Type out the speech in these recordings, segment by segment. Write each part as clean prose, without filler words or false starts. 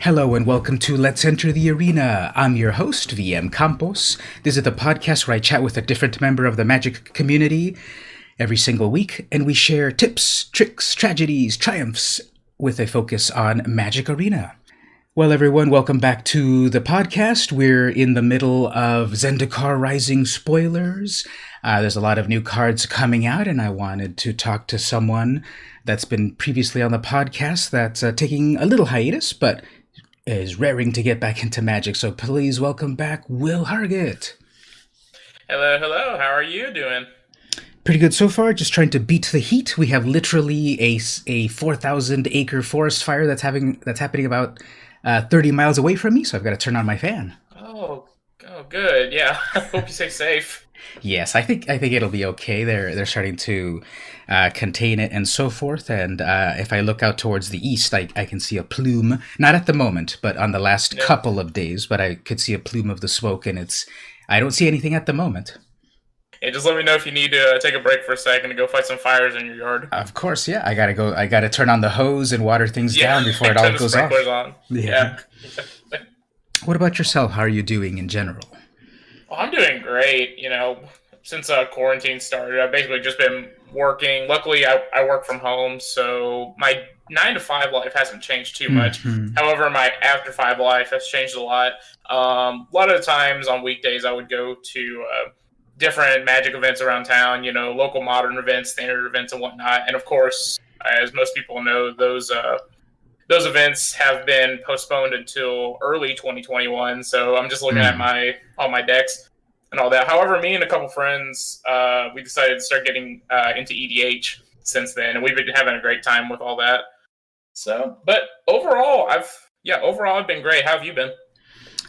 Hello and welcome to Let's Enter the Arena. I'm your host, VM Campos. This is the podcast where I chat with a different member of the Magic community every single week, and we share tips, tricks, tragedies, triumphs with a focus on Magic Arena. Well, everyone, welcome back to the podcast. We're in the middle of Zendikar Rising spoilers. There's a lot of new cards coming out, and I wanted to talk to someone that's been previously on the podcast that's taking a little hiatus, but is raring to get back into Magic. So please welcome back Will Hargett. Hello. How are you doing? Pretty good so far. Just trying to beat the heat. We have literally a 4,000 acre forest fire that's happening about 30 miles away from me. So I've got to turn on my fan. Oh, good. Yeah. I hope you stay safe. Yes, I think it'll be okay. They're starting to contain it and so forth. And if I look out towards the east, I can see a plume. Not at the moment, but on the last couple of days. But I could see a plume of the smoke, and I don't see anything at the moment. Yeah, just let me know if you need to take a break for a second and go fight some fires in your yard. Of course, yeah. I gotta turn on the hose and water things down before it all goes off. On. Yeah. What about yourself? How are you doing in general? Well, I'm doing great. Since quarantine started, I've basically just been working. Luckily, I work from home, so my 9 to 5 life hasn't changed too much. Mm-hmm. However, my after 5 life has changed a lot. A lot of the times on weekdays, I would go to different Magic events around town, local modern events, standard events, and whatnot. And of course, as most people know, those events have been postponed until early 2021. So I'm just looking at all my decks and all that. However, me and a couple friends, we decided to start getting into EDH since then, and we've been having a great time with all that. So, but overall, I've been great. How have you been?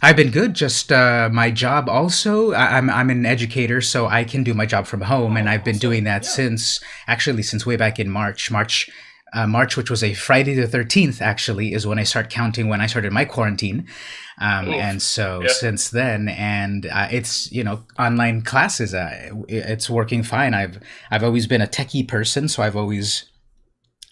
I've been good. Just my job also. I'm an educator, so I can do my job from home, and I've been doing that since way back in March, which was a Friday the 13th, actually, is when I start counting when I started my quarantine. And so since then, and it's, online classes, it's working fine. I've always been a techie person, so I've always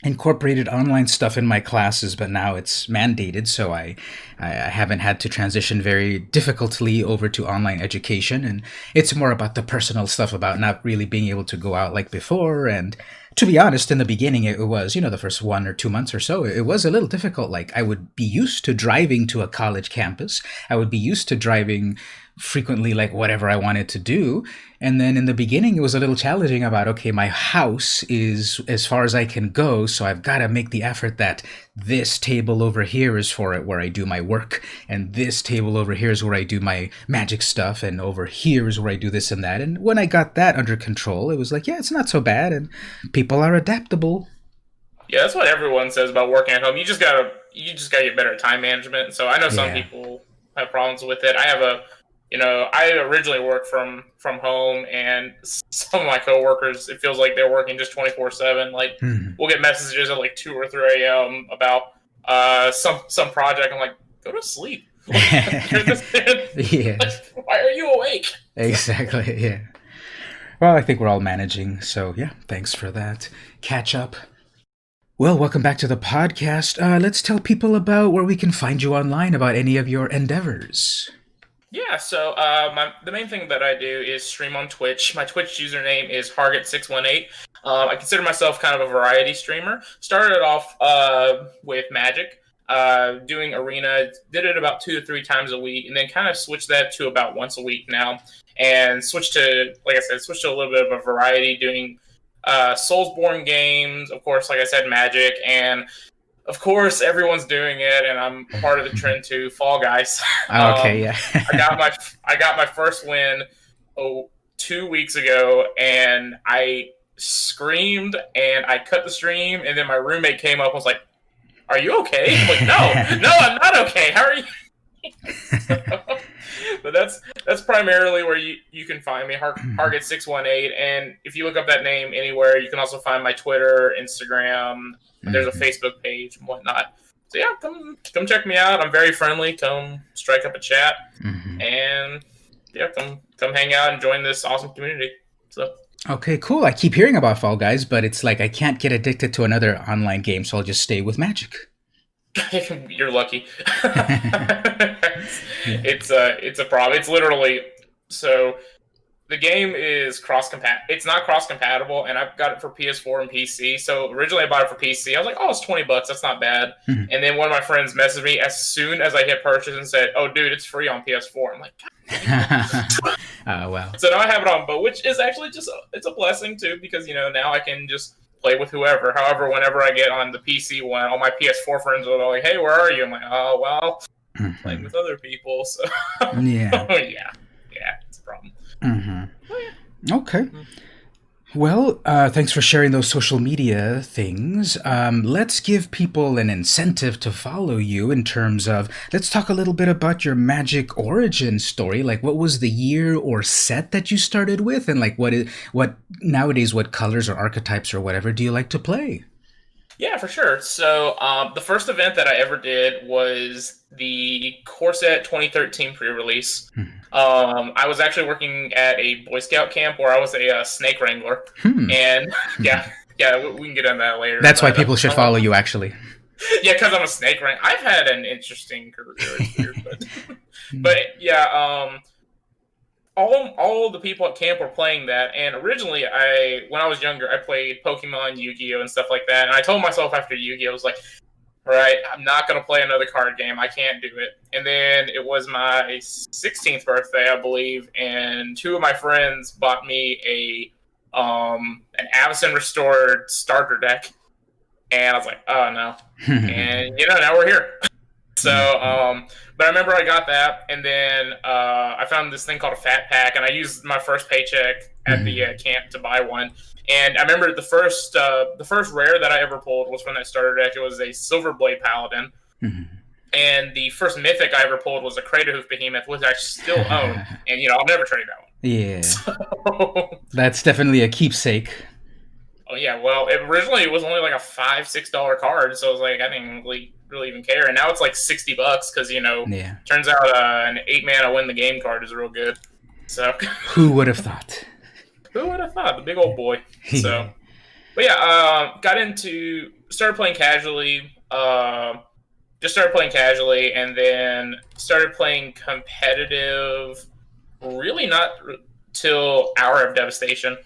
incorporated online stuff in my classes, but now it's mandated, so I haven't had to transition very difficultly over to online education, and it's more about the personal stuff about not really being able to go out like before. And to be honest, in the beginning, it was, the first 1 or 2 months or so, it was a little difficult. Like, I would be used to driving to a college campus. I would be used to driving frequently, like, whatever I wanted to do. And then in the beginning, it was a little challenging about, okay, my house is as far as I can go, so I've got to make the effort that this table over here is for it, where I do my work, and this table over here is where I do my Magic stuff, and over here is where I do this and that. And when I got that under control, it was like, yeah, it's not so bad, and people are adaptable. Yeah, that's what everyone says about working at home. You just gotta get better at time management. So I know some people have problems with it. I originally worked from home, and some of my coworkers, it feels like they're working just 24/7. Like, we'll get messages at like 2 or 3 a.m. about some project. I'm like, go to sleep. Yeah. Like, why are you awake? Exactly. Yeah. Well, I think we're all managing. So yeah, thanks for that catch up. Well, welcome back to the podcast. Let's tell people about where we can find you online, about any of your endeavors. Yeah, so the main thing that I do is stream on Twitch. My Twitch username is hargett618. I consider myself kind of a variety streamer. Started off with Magic, doing Arena, did it about 2 to 3 times a week, and then kind of switched that to about once a week now. And switched to a little bit of a variety, doing Soulsborne games, of course, like I said, Magic, and of course, everyone's doing it, and I'm part of the trend too. Fall Guys. Okay, yeah. I got my first win 2 weeks ago, and I screamed and I cut the stream, and then my roommate came up and was like, "Are you okay?" I'm like, no, I'm not okay. How are you? But that's primarily where you can find me, hargett618, and if you look up that name anywhere, you can also find my Twitter, Instagram. There's a Facebook page and whatnot. So yeah, come check me out. I'm very friendly. Come strike up a chat, and yeah, come hang out and join this awesome community. So Okay, cool. I keep hearing about Fall Guys, but it's like I can't get addicted to another online game, so I'll just stay with Magic. You're lucky. Yeah. It's a problem. It's literally so the game is it's not cross compatible, and I've got it for PS4 and PC. So originally I bought it for PC. I was like, oh, it's $20. That's not bad. Mhm. And then one of my friends messaged me as soon as I hit purchase and said, oh, dude, it's free on PS4. I'm like, Wow. so now I have it on both, which is actually it's a blessing too, because now I can just play with whoever. However, whenever I get on the PC one, all my PS4 friends are like, hey, where are you? I'm like, oh, well, playing with other people. So Yeah. yeah, it's a problem. Okay. Well, thanks for sharing those social media things. Let's give people an incentive to follow you in terms of, let's talk a little bit about your Magic origin story. Like, what was the year or set that you started with? And like, what nowadays, what colors or archetypes or whatever do you like to play? Yeah, for sure. So the first event that I ever did was the Core Set 2013 pre-release. I was actually working at a Boy Scout camp where I was a snake wrangler. And yeah, we can get into that later. That's why people should follow you, actually. Yeah, because I'm a snake wrangler. I've had an interesting career, but yeah, all the people at camp were playing that, and originally when I was younger, I played Pokemon, Yu-Gi-Oh, and stuff like that. And I told myself after Yu-Gi-Oh, I was like, all right, I'm not gonna play another card game. I can't do it. And then it was my 16th birthday, I believe, and two of my friends bought me an Avacyn Restored starter deck, and I was like, oh no. And now we're here. So, but I remember I got that, and then I found this thing called a Fat Pack, and I used my first paycheck at the camp to buy one. And I remember the first rare that I ever pulled was from that starter deck. It was a Silver Blade Paladin, and the first mythic I ever pulled was a Crater Hoof Behemoth, which I still own, and I'll never trade that one. Yeah, So, that's definitely a keepsake. oh yeah, well, originally it was only like a $5-6 card, so I was like, I didn't really even care. And now it's like $60 because turns out an 8-mana win the game card is real good. So who would have thought? Who would have thought? The big old boy. So, but yeah, started playing casually. Just started playing casually, and then started playing competitive. Really not till Hour of Devastation.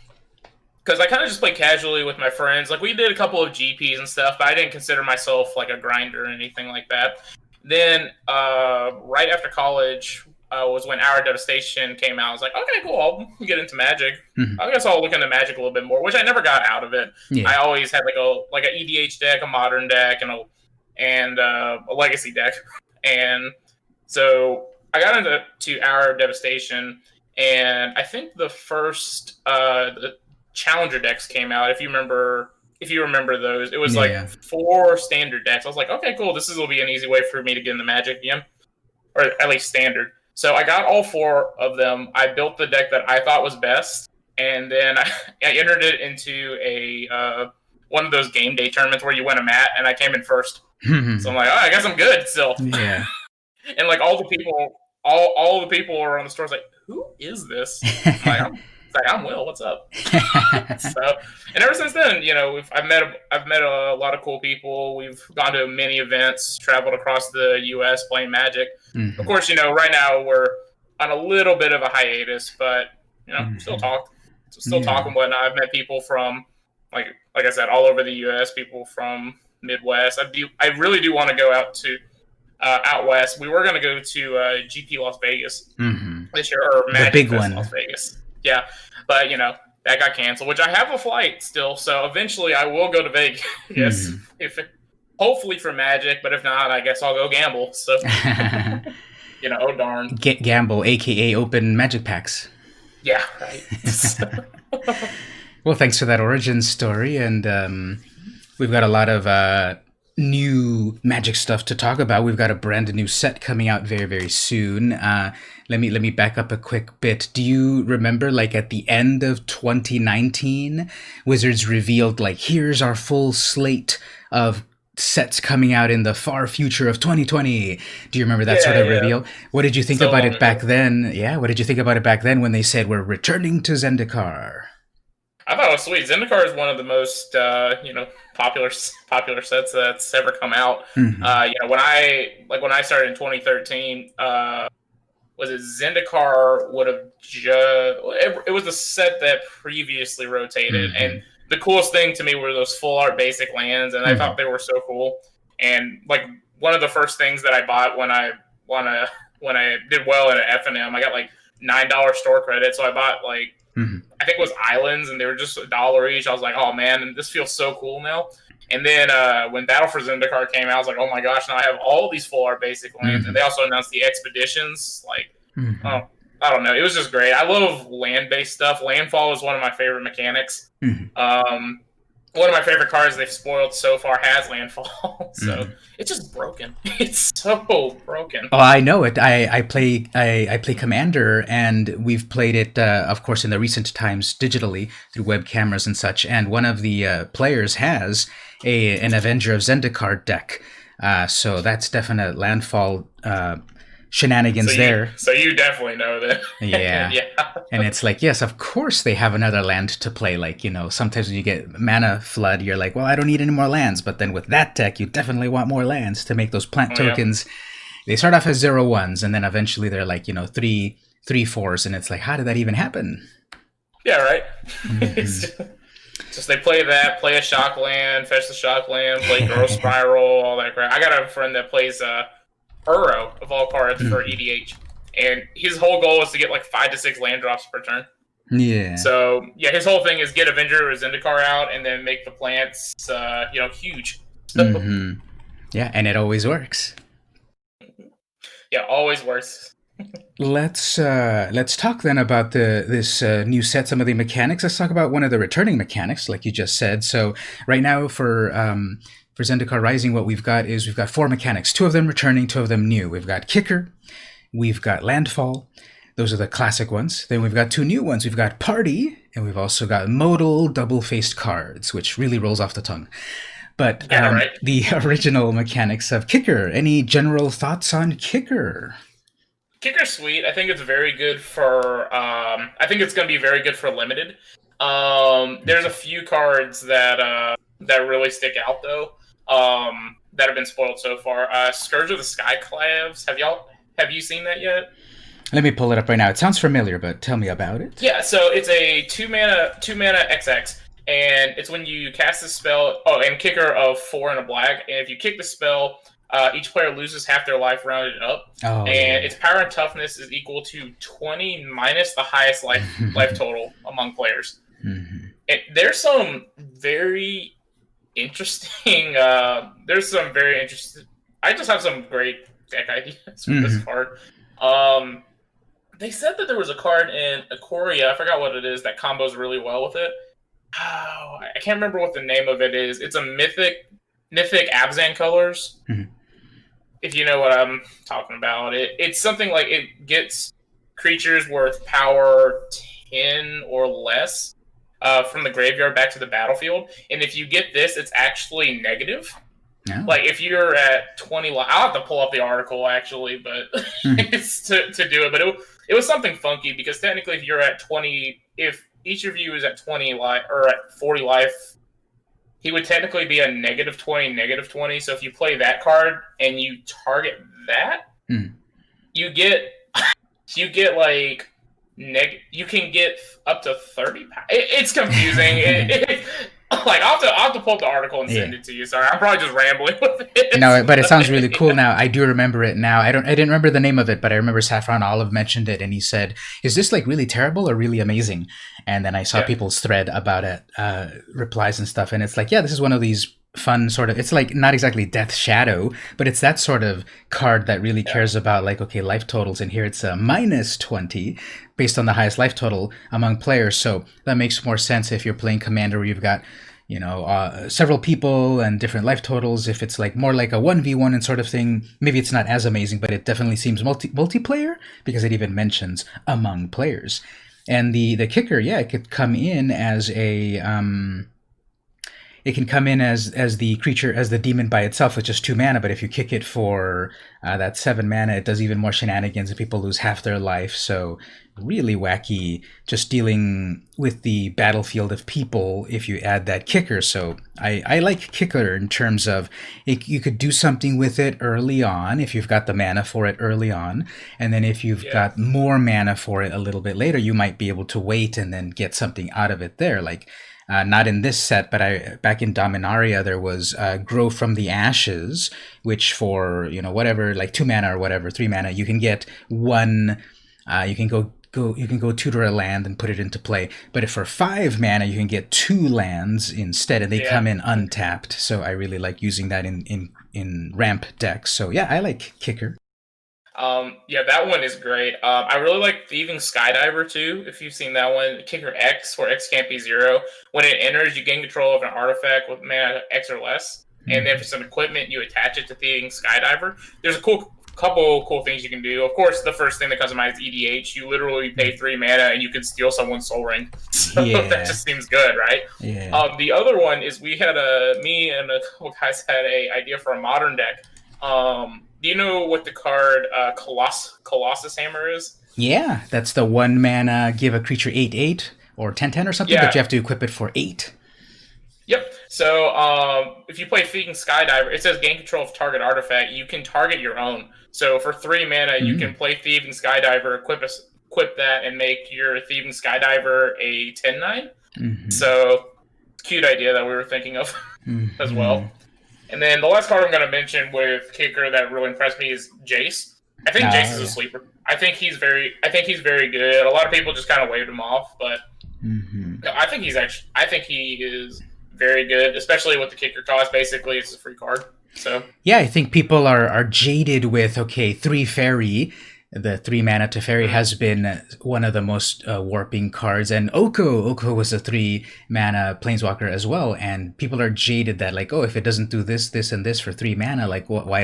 Because I kind of just played casually with my friends. Like, we did a couple of GPs and stuff, but I didn't consider myself, like, a grinder or anything like that. Then, right after college was when Hour of Devastation came out. I was like, okay, cool, I'll get into Magic. I guess I'll look into Magic a little bit more, which I never got out of it. Yeah. I always had, like an EDH deck, a Modern deck, and a Legacy deck. And so I got into Hour of Devastation, and I think the first... the Challenger decks came out. If you remember those, it was like 4 standard decks. I was like, okay, cool. This will be an easy way for me to get into Magic again, or at least standard. So I got all 4 of them. I built the deck that I thought was best, and then I entered it into a one of those game day tournaments where you win a mat, and I came in first. So I'm like, oh, I guess I'm good still. Yeah. And like all the people are on the store like, who is this? I'm Will. What's up? So, and ever since then, I've met a lot of cool people. We've gone to many events, traveled across the U.S. playing Magic. Of course, right now we're on a little bit of a hiatus, but still talk and whatnot. I've met people from like I said, all over the U.S. People from Midwest. I really do want to go out west. We were going to go to GP Las Vegas this year, or Magic the big Fest one, Las Vegas. Yeah, but that got canceled, which I have a flight still, so eventually I will go to Vegas. Yes, hopefully for Magic, but if not, I guess I'll go gamble. So, oh darn. Gamble, aka open Magic packs. Yeah, right. Well, thanks for that origin story, and we've got a lot of new Magic stuff to talk about. We've got a brand new set coming out very, very soon. Let me back up a quick bit. Do you remember, like, at the end of 2019, Wizards revealed, like, here's our full slate of sets coming out in the far future of 2020. Do you remember that sort of reveal? What did you think about it back then? Yeah, what did you think about it back then when they said we're returning to Zendikar? I Oh, sweet! Zendikar is one of the most popular sets that's ever come out. When I started in 2013, was it Zendikar would have it was the set that previously rotated, and the coolest thing to me were those full art basic lands, and I thought they were so cool. And like one of the first things that I bought when I did well at FNM, I got like $9 store credit, so I bought like I think it was Islands, and they were just $1 each. I was like, oh man, this feels so cool now. And then when Battle for Zendikar came out, I was like, oh my gosh, now I have all these full art basic lands. And they also announced the expeditions. Like, oh, I don't know. It was just great. I love land-based stuff. Landfall is one of my favorite mechanics. One of my favorite cards they've spoiled so far has Landfall. So it's just broken. It's so broken. Oh, I know it. I play Commander, and we've played it, of course, in the recent times digitally through web cameras and such. And one of the players has an Avenger of Zendikar deck. So that's definite Landfall shenanigans there. So you definitely know that. Yeah. And it's like, yes, of course they have another land to play. Like, sometimes when you get mana flood, you're like, well, I don't need any more lands. But then with that deck, you definitely want more lands to make those plant tokens. Yeah. They start off as 0/1s, and then eventually they're like, 3/4s, and it's like, how did that even happen? Yeah, right. Just they play a shock land, fetch the shock land, play Growth Spiral, all that crap. I got a friend that plays Uro of all cards for EDH, and his whole goal is to get like 5 to 6 land drops per turn. Yeah. So yeah, his whole thing is get Avenger or Zendikar out, and then make the plants, huge. Yeah, and it always works. Yeah, always works. Let's talk then about this new set, some of the mechanics. Let's talk about one of the returning mechanics, like you just said. So right now for Zendikar Rising, what we've got 4 mechanics. 2 of them returning, 2 of them new. We've got Kicker, we've got Landfall. Those are the classic ones. Then we've got 2 new ones. We've got Party, and we've also got Modal double-faced cards, which really rolls off the tongue. But the original mechanics of Kicker, any general thoughts on Kicker? Kicker's sweet. I think it's very good for. I think it's going to be very good for limited. There's a few cards that really stick out though. That have been spoiled so far. Scourge of the Skyclaves. Have you seen that yet? Let me pull it up right now. It sounds familiar, but tell me about it. Yeah, so it's a 2 mana XX, and it's when you cast a spell. Oh, and Kicker of 4 and a black. And if you kick the spell, each player loses half their life rounded up. Its power and toughness is equal to 20 minus the highest life total among players. There's some very interesting. I just have some great deck ideas with this card. They said that there was a card in Ikoria, I forgot what it is, that combos really well with it. Oh, I can't remember what the name of it is. It's a mythic Abzan colors. If you know what I'm talking about. It's something like it gets creatures worth power 10 or less from the graveyard back to the battlefield. And if you get this, it's actually negative. Yeah. Like if you're at 20 life, I'll have to pull up the article actually, but it's to do it. But it was something funky because technically if you're at 20, if each of you is at 20 life or at 40 life, he would technically be a -20. So if you play that card and you target that, you get like you can get up to 30 pounds. It's confusing. Like I'll have to pull up the article and send it to you. Sorry, I'm probably just rambling with it. No, but it sounds really cool now. I do remember it now. I didn't remember the name of it, but I remember Saffron Olive mentioned it, and he said, "Is this like really terrible or really amazing?" And then I saw people's thread about it, replies and stuff, and it's like, yeah, this is one of these fun sort of. It's like not exactly Death Shadow, but it's that sort of card that really cares about like, okay, life totals, and here it's a -20 based on the highest life total among players. So that makes more sense if you're playing Commander where you've got several people and different life totals. If it's like more like a 1v1 and sort of thing, maybe it's not as amazing, but it definitely seems multiplayer because it even mentions among players. And the Kicker, it could come in as a it can come in as the creature, as the demon by itself with just 2 mana, but if you kick it for that 7 mana, it does even more shenanigans and people lose half their life. So really wacky, just dealing with the battlefield of people if you add that kicker. So I like kicker in terms of you could do something with it early on if you've got the mana for it early on, and then if you've got more mana for it a little bit later, you might be able to wait and then get something out of it there. Like not in this set, but back in Dominaria there was Grow from the Ashes, which for whatever, like 2 mana or whatever, 3 mana, you can get one. You can go tutor a land and put it into play. But if for 5 mana, you can get 2 lands instead, and they come in untapped. So I really like using that in ramp decks. So yeah, I like kicker. Yeah, that one is great. I really like Thieving Skydiver too, if you've seen that one. Kicker X, where X can't be 0. When it enters, you gain control of an artifact with mana X or less. And then if it's an equipment, you attach it to Thieving Skydiver. There's a couple cool things you can do. Of course, the first thing that comes to mind is EDH. You literally pay 3 mana and you can steal someone's Soul Ring. So that just seems good, right? Yeah. The other one is me and a couple guys had an idea for a modern deck. Do you know what the card Colossus Hammer is? Yeah, that's the 1 mana, give a creature 8/8 or 10/10 or something, but you have to equip it for 8. Yep. So if you play Thieving Skydiver, it says gain control of target artifact. You can target your own. So for 3 mana, you can play Thieving Skydiver, equip that, and make your Thieving Skydiver a 10/9. So cute idea that we were thinking of as well. And then the last card I'm going to mention with kicker that really impressed me is Jace. I think Jace is a sleeper. I think he's very good. A lot of people just kind of waved him off, but I think he is very good, especially with the kicker cost. Basically, it's a free card. So yeah, I think people are jaded with 3 fairy. The 3 mana to fairy has been one of the most warping cards, and Oko was a 3 mana planeswalker as well, and people are jaded that like, if it doesn't do this, this, and this for 3 mana, like why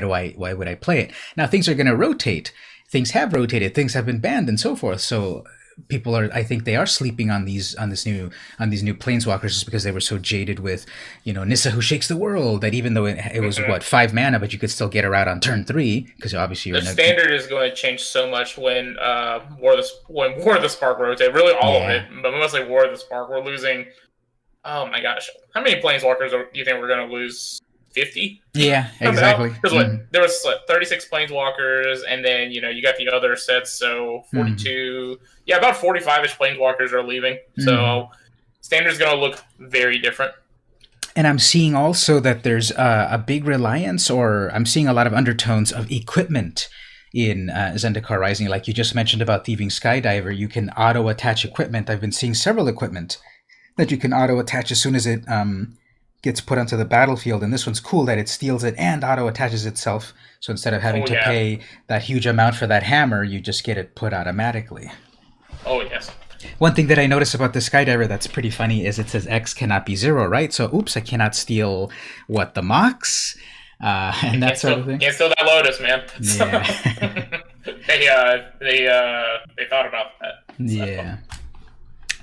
would I play it? Now things are going to rotate. Things have rotated. Things have been banned and so forth. So people I think they are sleeping on these new planeswalkers just because they were so jaded with Nissa who shakes the world, that even though it was 5 mana, but you could still get her out on turn 3 because obviously the standard is going to change so much when War of the Spark rotate. Really all of it, but mostly War of the Spark. We're losing. Oh my gosh, how many planeswalkers do you think we're going to lose? 50? Yeah, exactly. Because there was 36 planeswalkers, and then you got the other sets, so 42. Yeah, about 45ish planeswalkers are leaving. So standard's going to look very different. And I'm seeing also that there's a big reliance, or I'm seeing a lot of undertones of equipment in Zendikar Rising. Like you just mentioned about Thieving Skydiver, you can auto-attach equipment. I've been seeing several equipment that you can auto-attach as soon as it gets put onto the battlefield, and this one's cool that it steals it and auto-attaches itself. So instead of having to pay that huge amount for that hammer, you just get it put automatically. Oh, yes. One thing that I noticed about the Skydiver that's pretty funny is it says X cannot be 0, right? So, oops, I cannot steal, the Mox? And that sort of thing. Can't steal that Lotus, man. Yeah. they thought about that. So. Yeah.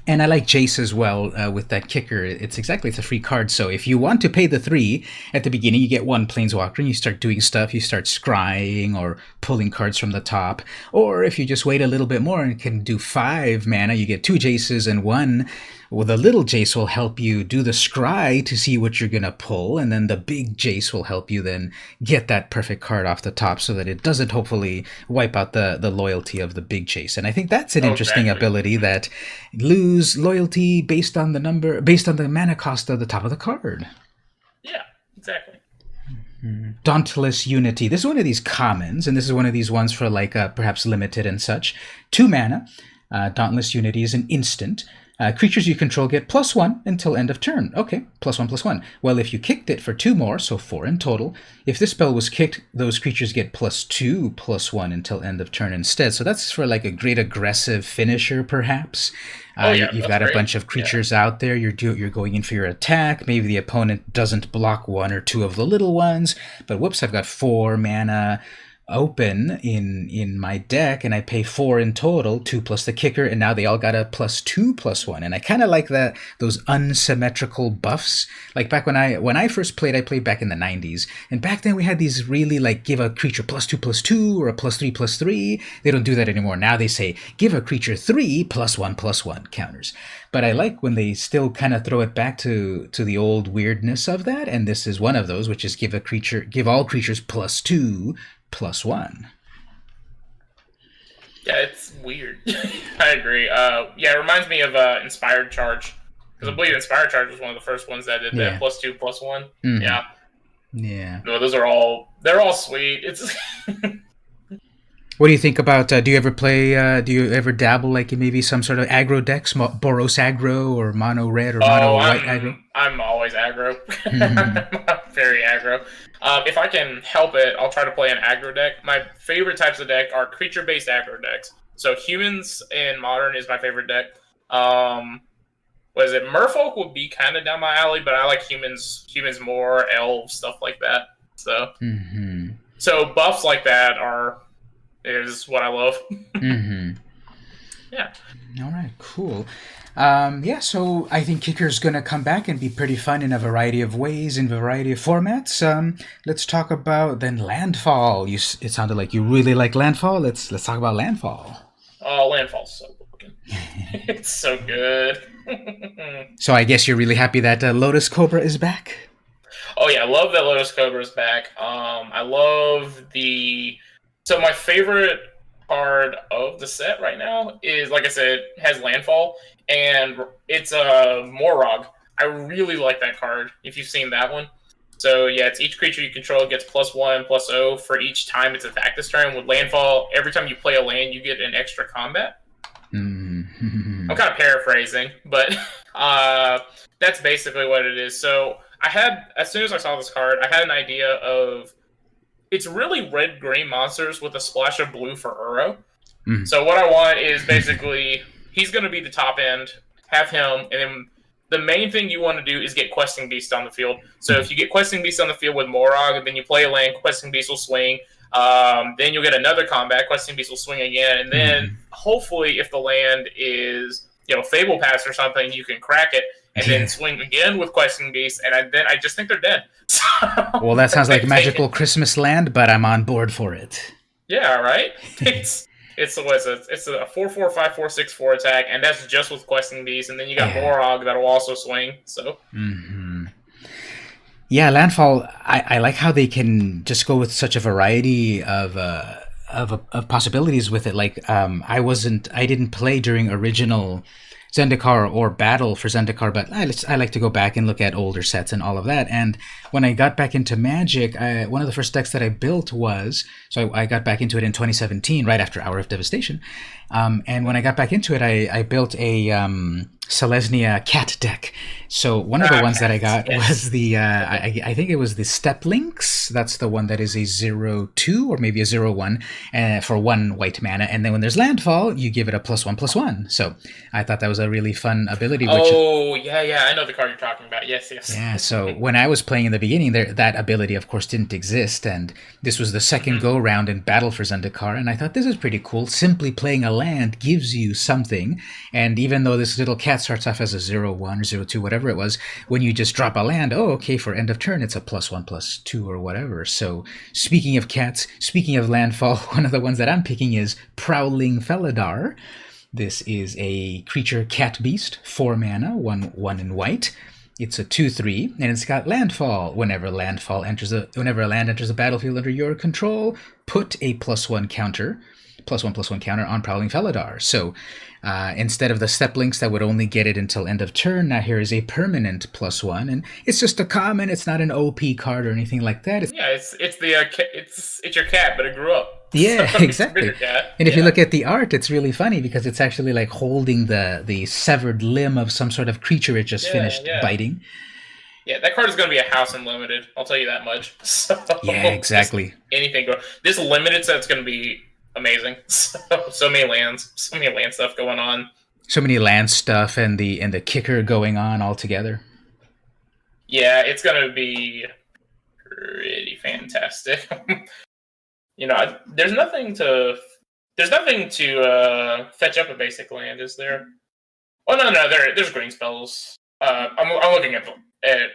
And I like Jace as well with that kicker. It's a free card. So if you want to pay the 3 at the beginning, you get 1 planeswalker and you start doing stuff. You start scrying or pulling cards from the top. Or if you just wait a little bit more and can do 5 mana, you get 2 Jaces and 1. Well, the little Jace will help you do the scry to see what you're going to pull. And then the big Jace will help you then get that perfect card off the top so that it doesn't hopefully wipe out the loyalty of the big Jace. And I think that's an interesting ability, that lose loyalty based on the mana cost of the top of the card. Yeah, exactly. Dauntless Unity. This is one of these commons, and this is one of these ones for perhaps limited and such. 2 mana. Dauntless Unity is an instant. Creatures you control get +1 until end of turn. Okay, +1/+1. Well, if you kicked it for 2 more, so 4 in total, if this spell was kicked, those creatures get +2/+1 until end of turn instead. So that's for a great aggressive finisher, perhaps. You've got a bunch of creatures out there. You're going in for your attack. Maybe the opponent doesn't block 1 or 2 of the little ones, but whoops, I've got 4 mana. open in my deck, and I pay 4 in total, 2 plus the kicker, and now they all got a +2/+1. And I kind of like that, those unsymmetrical buffs. Like back when I first played, I played back in the 90s, and back then we had these really like give a creature +2/+2 or a +3/+3. They don't do that anymore. Now they say give a creature 3 +1/+1 counters. But I like when they still kind of throw it back to the old weirdness of that, and this is one of those, which is give all creatures +2/+1. Yeah, it's weird. I agree. Yeah, it reminds me of Inspired Charge, because I believe Inspired Charge was one of the first ones that did that +2/+1. Mm-hmm. Yeah. Yeah. No, they're all sweet. It's. What do you think about, do you ever dabble like in maybe some sort of aggro decks, Boros aggro or mono red or mono white aggro? I'm always aggro. I'm very aggro. If I can help it, I'll try to play an aggro deck. My favorite types of deck are creature-based aggro decks. So humans in Modern is my favorite deck. Merfolk would be kind of down my alley, but I like humans more, elves, stuff like that. So, So buffs like that is what I love. Yeah. All right, cool. Yeah, so I think Kicker's going to come back and be pretty fun in a variety of ways, in a variety of formats. Let's talk about then Landfall. It sounded like you really like Landfall. Let's talk about Landfall. Oh, Landfall's so broken. It's so good. So I guess you're really happy that Lotus Cobra is back? Oh yeah, I love that Lotus Cobra is back. I love So my favorite card of the set right now is, like I said, has Landfall, and it's a Morog. I really like that card, if you've seen that one. So yeah, it's each creature you control gets +1/+0 for each time it's attacked this turn. With Landfall, every time you play a land, you get an extra combat. I'm kind of paraphrasing, but that's basically what it is. So as soon as I saw this card, I had an idea of, it's really red-green monsters with a splash of blue for Uro. So what I want is basically, he's going to be the top end, have him, and then the main thing you want to do is get Questing Beast on the field. So if you get Questing Beast on the field with Morog, then you play a land, Questing Beast will swing. Then you'll get another combat, Questing Beast will swing again, and then hopefully if the land is, Fable Pass or something, you can crack it, and then swing again with Questing Beast, and then I just think they're dead. Well, that sounds like Magical Christmas Land, but I'm on board for it. Yeah, right? It's a 4/4, 5/4, 6/4 attack, and that's just with Questing Beast, and then you got Morog that'll also swing. So. Yeah, Landfall. I like how they can just go with such a variety of possibilities with it. Like I didn't play during original Zendikar or Battle for Zendikar, but I like to go back and look at older sets and all of that. And when I got back into Magic, one of the first decks that I built I got back into it in 2017, right after Hour of Devastation. And when I got back into it, I built a Selesnya cat deck. So one of the ones that I got was the, I think it was the Step Links. That's the one that is a 0/2 or maybe a 0/1 for 1 white mana. And then when there's Landfall, you give it a +1/+1. So I thought that was a really fun ability. Yeah, I know the card you're talking about. Yes. Yeah, so when I was playing in the beginning, that ability, of course, didn't exist. And this was the second go-round in Battle for Zendikar. And I thought, this is pretty cool. Simply playing a land gives you something. And even though this little cat starts off as a 0/1 or 0/2, whatever it was, when you just drop a land, for end of turn, it's a +1/+2 or whatever. So speaking of cats, speaking of Landfall, one of the ones that I'm picking is Prowling Felidar. This is a creature cat beast, 4 mana, 1 in white. It's a 2/3, and it's got Landfall. Whenever a land enters the battlefield under your control, put a +1/+1 counter on Prowling Felidar. So instead of the Step Links that would only get it until end of turn, now here is a permanent +1, and it's just a common. It's not an OP card or anything like that. It's your cat, but it grew up. Yeah, So exactly. And if you look at the art, it's really funny because it's actually like holding the severed limb of some sort of creature it just finished biting. Yeah, that card is going to be a house unlimited. I'll tell you that much. So, yeah, exactly. Anything go. This limited set's going to be amazing. So many lands, stuff going on. So many land stuff and the kicker going on all together. Yeah, it's going to be pretty fantastic. there's nothing to fetch up a basic land, is there? Oh no, there's green spells. I'm looking at it.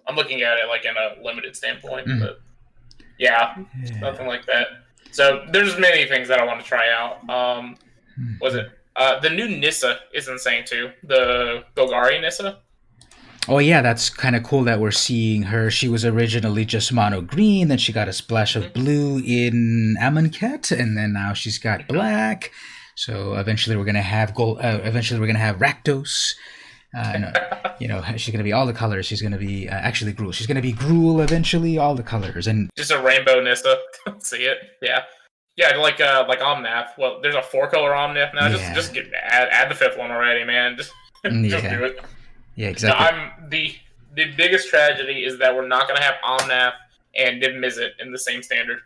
I'm looking at it like in a limited standpoint, but nothing like that. So there's many things that I want to try out. Was it the new Nissa is insane too? The Golgari Nissa. Oh yeah, that's kind of cool that we're seeing her. She was originally just mono green, then she got a splash of blue in Amonkhet, and then now she's got black. So eventually we're gonna have eventually we're gonna have Rakdos. She's gonna be all the colors. She's gonna be actually Gruul. She's gonna be Gruul eventually, all the colors, and just a rainbow Nissa. See it? Yeah. Like Omnath. Well, there's a 4-color Omnath now. Just add the 5th one already, man. Just do it. Yeah, exactly. The biggest tragedy is that we're not going to have Omnath and Niv Mizzet in the same standard.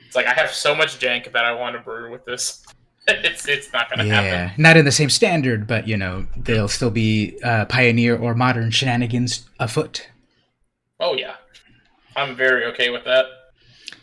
It's like I have so much jank that I want to brew with this. It's not going to happen. Yeah, not in the same standard, but there'll still be Pioneer or Modern shenanigans afoot. Oh yeah, I'm very okay with that.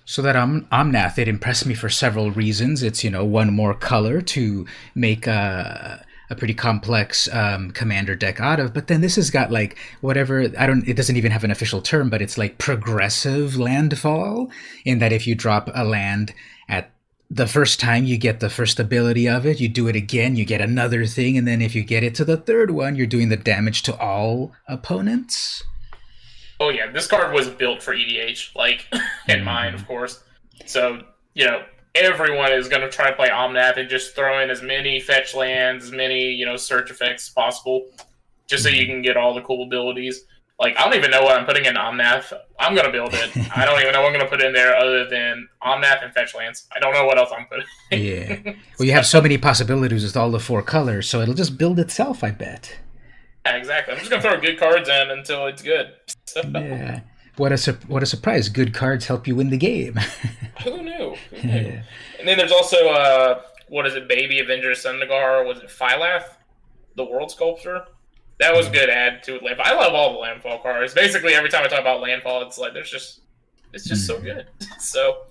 So that Omnath, it impressed me for several reasons. It's one more color to make a pretty complex commander deck out of, but then this has got like it doesn't even have an official term, but it's like progressive landfall, in that if you drop a land at the first time, you get the first ability of it, you do it again, you get another thing, and then if you get it to the third one, you're doing the damage to all opponents. Oh yeah, this card was built for EDH, like in mind, of course. So, everyone is going to try to play Omnath and just throw in as many fetch lands, as many, search effects as possible, just so you can get all the cool abilities. Like, I don't even know what I'm putting in Omnath. I'm going to build it. I don't even know what I'm going to put in there other than Omnath and fetch lands. I don't know what else I'm putting in. Yeah. Well, you have so many possibilities with all the 4 colors, so it'll just build itself, I bet. Yeah, exactly. I'm just going to throw good cards in until it's good. So. Yeah. What a surprise. Good cards help you win the game. Who knew? Yeah. And then there's also, Baby Avenger Zendikar, was it Phylath? The World Sculptor? That was a good add to Landfall. I love all the Landfall cards. Basically, every time I talk about Landfall, it's like, it's just so good. So,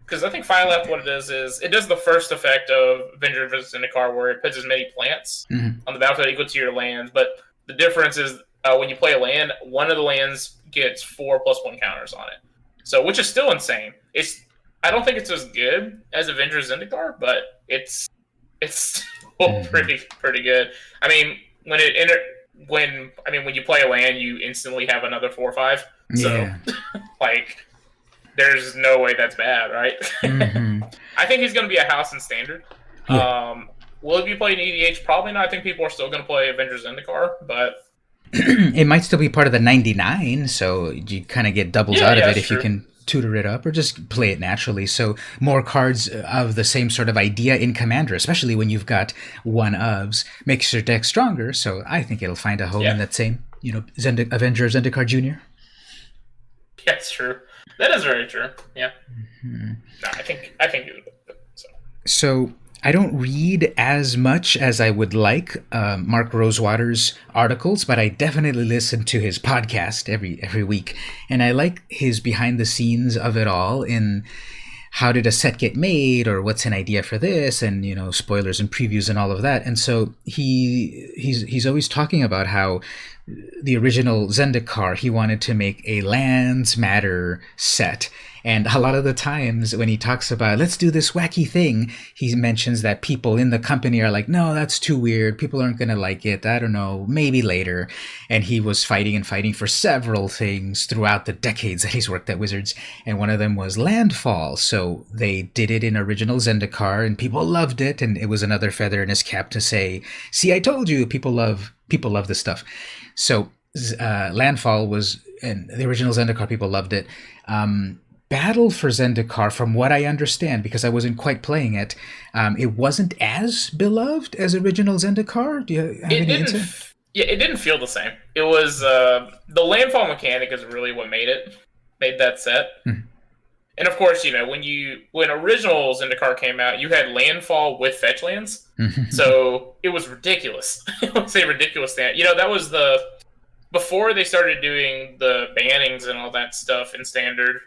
because I think Phylath, what it does is, it does the first effect of Avenger vs. Zendikar, where it puts as many plants on the battlefield equal to your lands, but the difference is, when you play a land, one of the lands gets 4+1 counters on it. So, which is still insane. I don't think it's as good as Avenger Zendikar, but it's still pretty good. I mean, when you play a land, you instantly have another 4/5. So, there's no way that's bad, right? I think he's going to be a house in standard. Yeah. Will it be played in EDH? Probably not. I think people are still going to play Avenger Zendikar, but it might still be part of the 99, so you kind of get doubles out of it if you can tutor it up or just play it naturally. So more cards of the same sort of idea in Commander, especially when you've got one-ofs, makes your deck stronger. So I think it'll find a home in that same, Avenger Zendikar Jr. Yeah, it's true. That is very true. Yeah. No, I think it would. So I don't read as much as I would like Mark Rosewater's articles, but I definitely listen to his podcast every week. And I like his behind the scenes of it all, in how did a set get made, or what's an idea for this, and spoilers and previews and all of that. And so he's always talking about how the original Zendikar, he wanted to make a lands matter set. And a lot of the times when he talks about, let's do this wacky thing, he mentions that people in the company are like, no, that's too weird. People aren't going to like it. I don't know, maybe later. And he was fighting for several things throughout the decades that he's worked at Wizards. And one of them was Landfall. So they did it in original Zendikar and people loved it. And it was another feather in his cap to say, see, I told you, people love this stuff. So Landfall was, and the original Zendikar, people loved it. Battle for Zendikar, from what I understand, because I wasn't quite playing it, it wasn't as beloved as original Zendikar. Do you have any insight? Yeah, it didn't feel the same. It was the landfall mechanic is really what made that set. And of course, when original Zendikar came out, you had landfall with fetch lands, so it was ridiculous. It was a ridiculous thing. That was before they started doing the bannings and all that stuff in standard.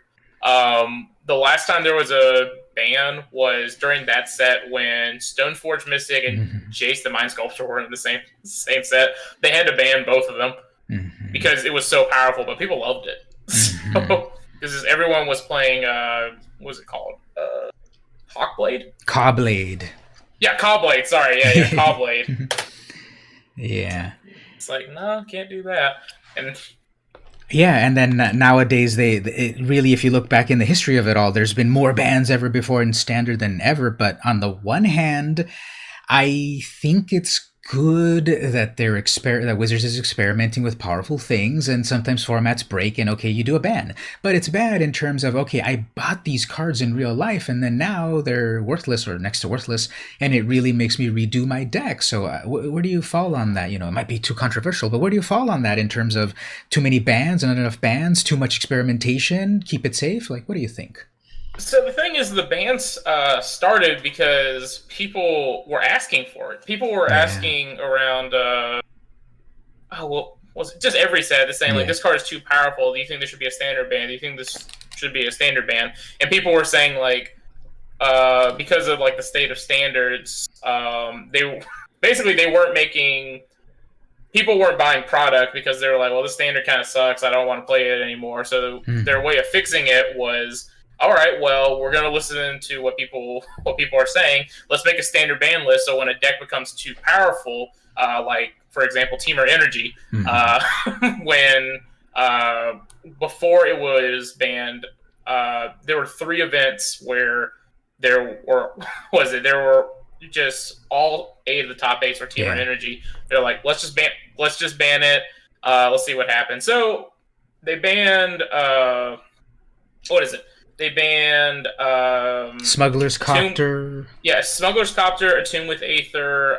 The last time there was a ban was during that set when Stoneforge Mystic and Jace the Mind Sculptor were in the same set. They had to ban both of them because it was so powerful, but people loved it. So, because everyone was playing, what was it called? Hawkblade? Cawblade. Yeah, Cawblade. Sorry, yeah, Cawblade. Yeah. It's like, no, can't do that. And yeah, and then nowadays it really, if you look back in the history of it all, there's been more bans ever before in Standard than ever. But on the one hand, I think it's good that that Wizards is experimenting with powerful things, and sometimes formats break, and okay, you do a ban. But it's bad in terms of, okay, I bought these cards in real life, and then now they're worthless or next to worthless, and it really makes me redo my deck. So where do you fall on that? It might be too controversial, but where do you fall on that in terms of too many bans, not enough bans, too much experimentation, keep it safe? Like, what do you think? So the thing is, the bans started because people were asking for it. People were asking around, was it just every set? They're saying, like, this card is too powerful. Do you think there should be a standard ban? Do you think this should be a standard ban? And people were saying, like, because of, like, the state of standards, they weren't making... People weren't buying product because they were like, well, the standard kind of sucks. I don't want to play it anymore. So their way of fixing it was... all right, well, we're going to listen to what people are saying. Let's make a standard ban list so when a deck becomes too powerful, like, for example, Temur Energy, when before it was banned, there were 3 events where there were just all 8 of the top 8s were Temur Energy. They're like, let's just ban it. Let's see what happens. So they banned what is it? They banned Smuggler's Copter. Smuggler's Copter, Attune with Aether.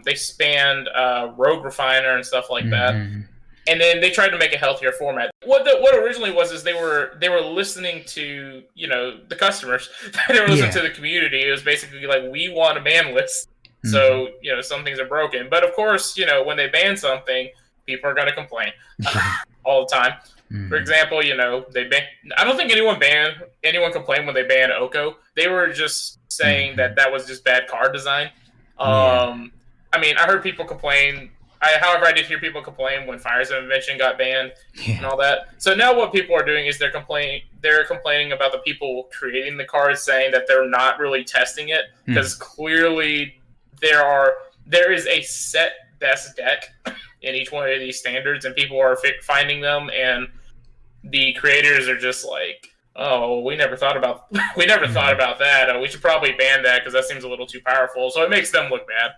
They spanned Rogue Refiner and stuff like that. And then they tried to make a healthier format. What originally was is they were listening to the customers. They were listening to the community. It was basically like, we want a ban list. So some things are broken. But of course, when they ban something, people are going to complain all the time. For example, I don't think anyone complained when they banned Oko. They were just saying that was just bad card design. I mean, I heard people complain. However, I did hear people complain when Fires of Invention got banned and all that. So now what people are doing is they're complaining about the people creating the cards, saying that they're not really testing it because clearly there is a set best deck in each one of these standards, and people are finding them, and the creators are just like, oh, we never thought about that. Oh, we should probably ban that because that seems a little too powerful. So it makes them look bad.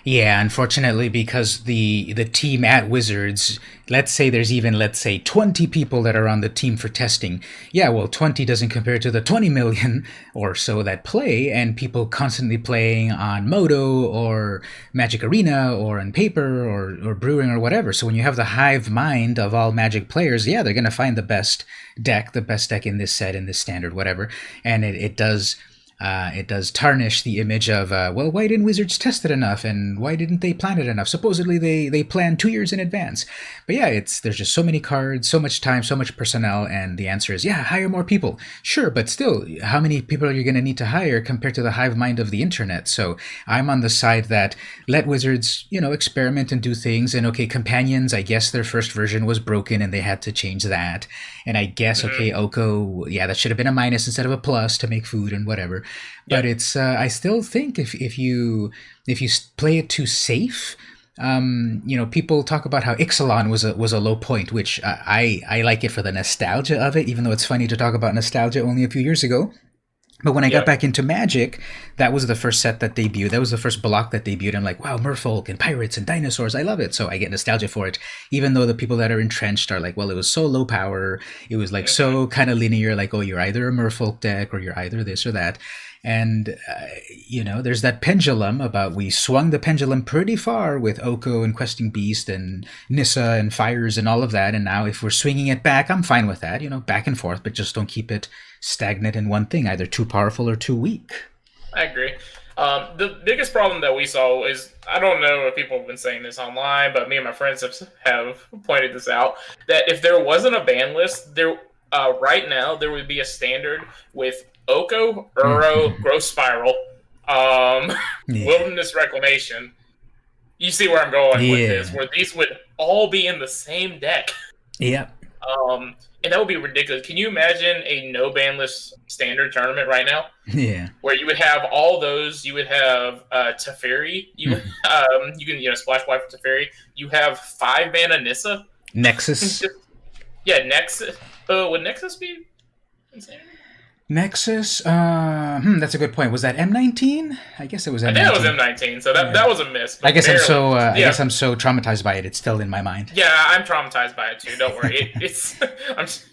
Yeah, unfortunately, because the team at Wizards, let's say there's even, 20 people that are on the team for testing. Yeah, well, 20 doesn't compare to the 20 million or so that play, and people constantly playing on Moto or Magic Arena or on paper or Brewing or whatever. So when you have the hive mind of all Magic players, yeah, they're going to find the best deck in this set, in this standard, whatever. And it does tarnish the image of, well, why didn't Wizards test it enough, and why didn't they plan it enough? Supposedly they planned 2 years in advance. But yeah, there's just so many cards, so much time, so much personnel, and the answer is, yeah, hire more people. Sure, but still, how many people are you going to need to hire compared to the hive mind of the internet? So I'm on the side that let Wizards, experiment and do things, and okay, Companions, I guess their first version was broken and they had to change that. And I guess, okay, Oko, yeah, that should have been a minus instead of a plus to make food and whatever. But it's I still think if you play it too safe, people talk about how Ixalan was a low point, which I like it for the nostalgia of it, even though it's funny to talk about nostalgia only a few years ago. But when I got back into Magic, that was the first set that debuted. That was the first block that debuted. I'm like, wow, merfolk and pirates and dinosaurs. I love it. So I get nostalgia for it, even though the people that are entrenched are like, well, it was so low power. It was like so kind of linear, like, oh, you're either a merfolk deck or you're either this or that. And, there's that pendulum about, we swung the pendulum pretty far with Oko and Questing Beast and Nissa and Fires and all of that. And now if we're swinging it back, I'm fine with that, back and forth, but just don't keep it stagnant in one thing, either too powerful or too weak. I agree. The biggest problem that we saw is, I don't know if people have been saying this online, but me and my friends have pointed this out, that if there wasn't a ban list, right now there would be a standard with Oko, Uro, Growth Spiral, Wilderness Reclamation. You see where I'm going with this, where these would all be in the same deck. Yep. And that would be ridiculous. Can you imagine a no banless standard tournament right now? Yeah. Where you would have all those. You would have Teferi. You can splash white for Teferi. You have 5 mana Nissa. Nexus. Yeah, Nexus. Would Nexus be insane? Nexus. That's a good point. Was that M19? I guess it was M19. I think it was M19. So that was a miss. I guess I'm so traumatized by it. It's still in my mind. Yeah, I'm traumatized by it too. Don't worry. It's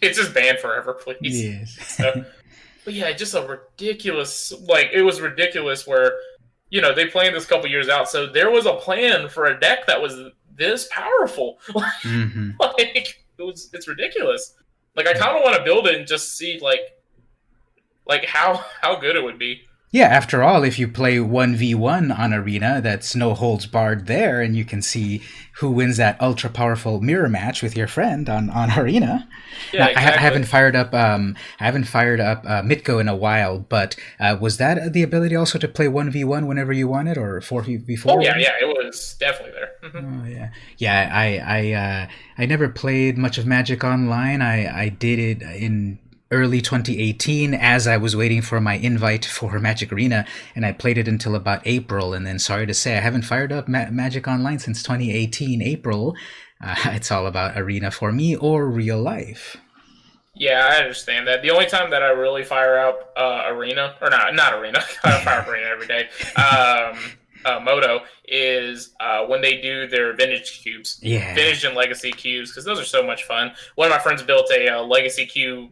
just banned forever, please. Yes. So, but yeah, just a ridiculous. It was ridiculous where, they planned this a couple years out. So there was a plan for a deck that was this powerful. It's ridiculous. I kind of want to build it and just see how good it would be. Yeah, after all, if you play 1v1 on Arena, that's no holds barred there, and you can see who wins that ultra powerful mirror match with your friend on Arena. Yeah, now, exactly. I haven't fired up Mitgo in a while, but was that the ability also to play 1v1 whenever you wanted, or 4v4? Oh yeah, it was definitely there. Oh yeah. I never played much of Magic Online. I did it in early 2018 as I was waiting for my invite for Magic Arena, and I played it until about April, and then sorry to say I haven't fired up Magic Online since 2018 April. It's all about Arena for me, or real life. Yeah, I understand that. The only time that I really fire up Arena, or not Arena, I fire up Arena every day, Moto, is when they do their vintage cubes. Yeah. Vintage and legacy cubes, because those are so much fun. One of my friends built a legacy cube,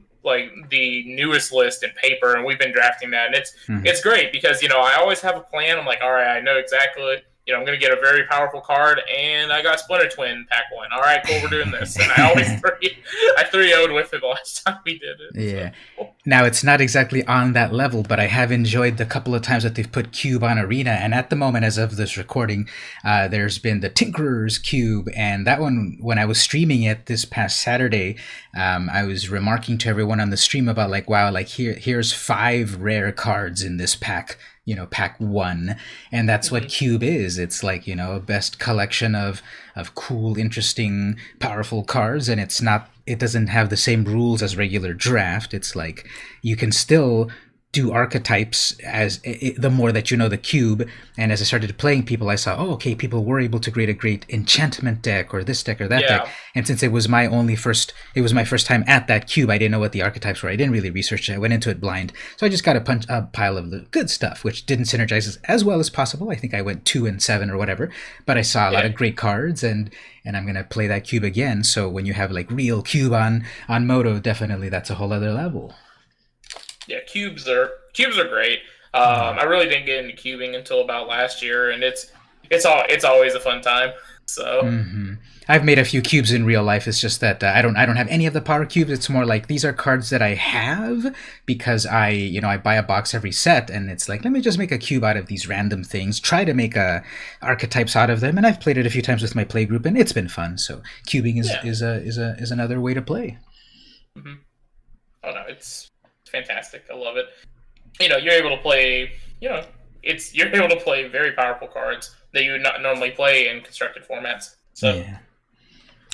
the newest list in paper, and we've been drafting that, and it's great because I always have a plan. I'm like, all right, I know exactly. I'm going to get a very powerful card, and I got Splinter Twin pack 1. All right, cool, we're doing this. And I always 3-0'd with it the last time we did it. Yeah. So. Now, it's not exactly on that level, but I have enjoyed the couple of times that they've put Cube on Arena, and at the moment, as of this recording, there's been the Tinkerer's Cube, and that one, when I was streaming it this past Saturday, I was remarking to everyone on the stream about, wow, here's 5 rare cards in this pack. Pack 1, and that's what Cube is. It's a best collection of cool, interesting, powerful cards, and it doesn't have the same rules as regular draft. It's you can still do archetypes as the more that you know the cube. And as I started playing people, I saw, people were able to create a great enchantment deck or this deck or that deck. And since it was my first time at that cube, I didn't know what the archetypes were. I didn't really research it. I went into it blind. So I just got a pile of the good stuff, which didn't synergize as well as possible. I think I went 2 and 7 or whatever, but I saw a lot of great cards, and I'm going to play that cube again. So when you have real cube on Moto, definitely that's a whole other level. Yeah, cubes are great. I really didn't get into cubing until about last year, and it's always a fun time. So I've made a few cubes in real life. It's just that I don't have any of the power cubes. It's more these are cards that I have because I buy a box every set, and it's let me just make a cube out of these random things. Try to make archetypes out of them, and I've played it a few times with my play group, and it's been fun. So cubing is another way to play. Oh no, it's fantastic. I love it. You're able to play. You're able to play very powerful cards that you would not normally play in constructed formats. So,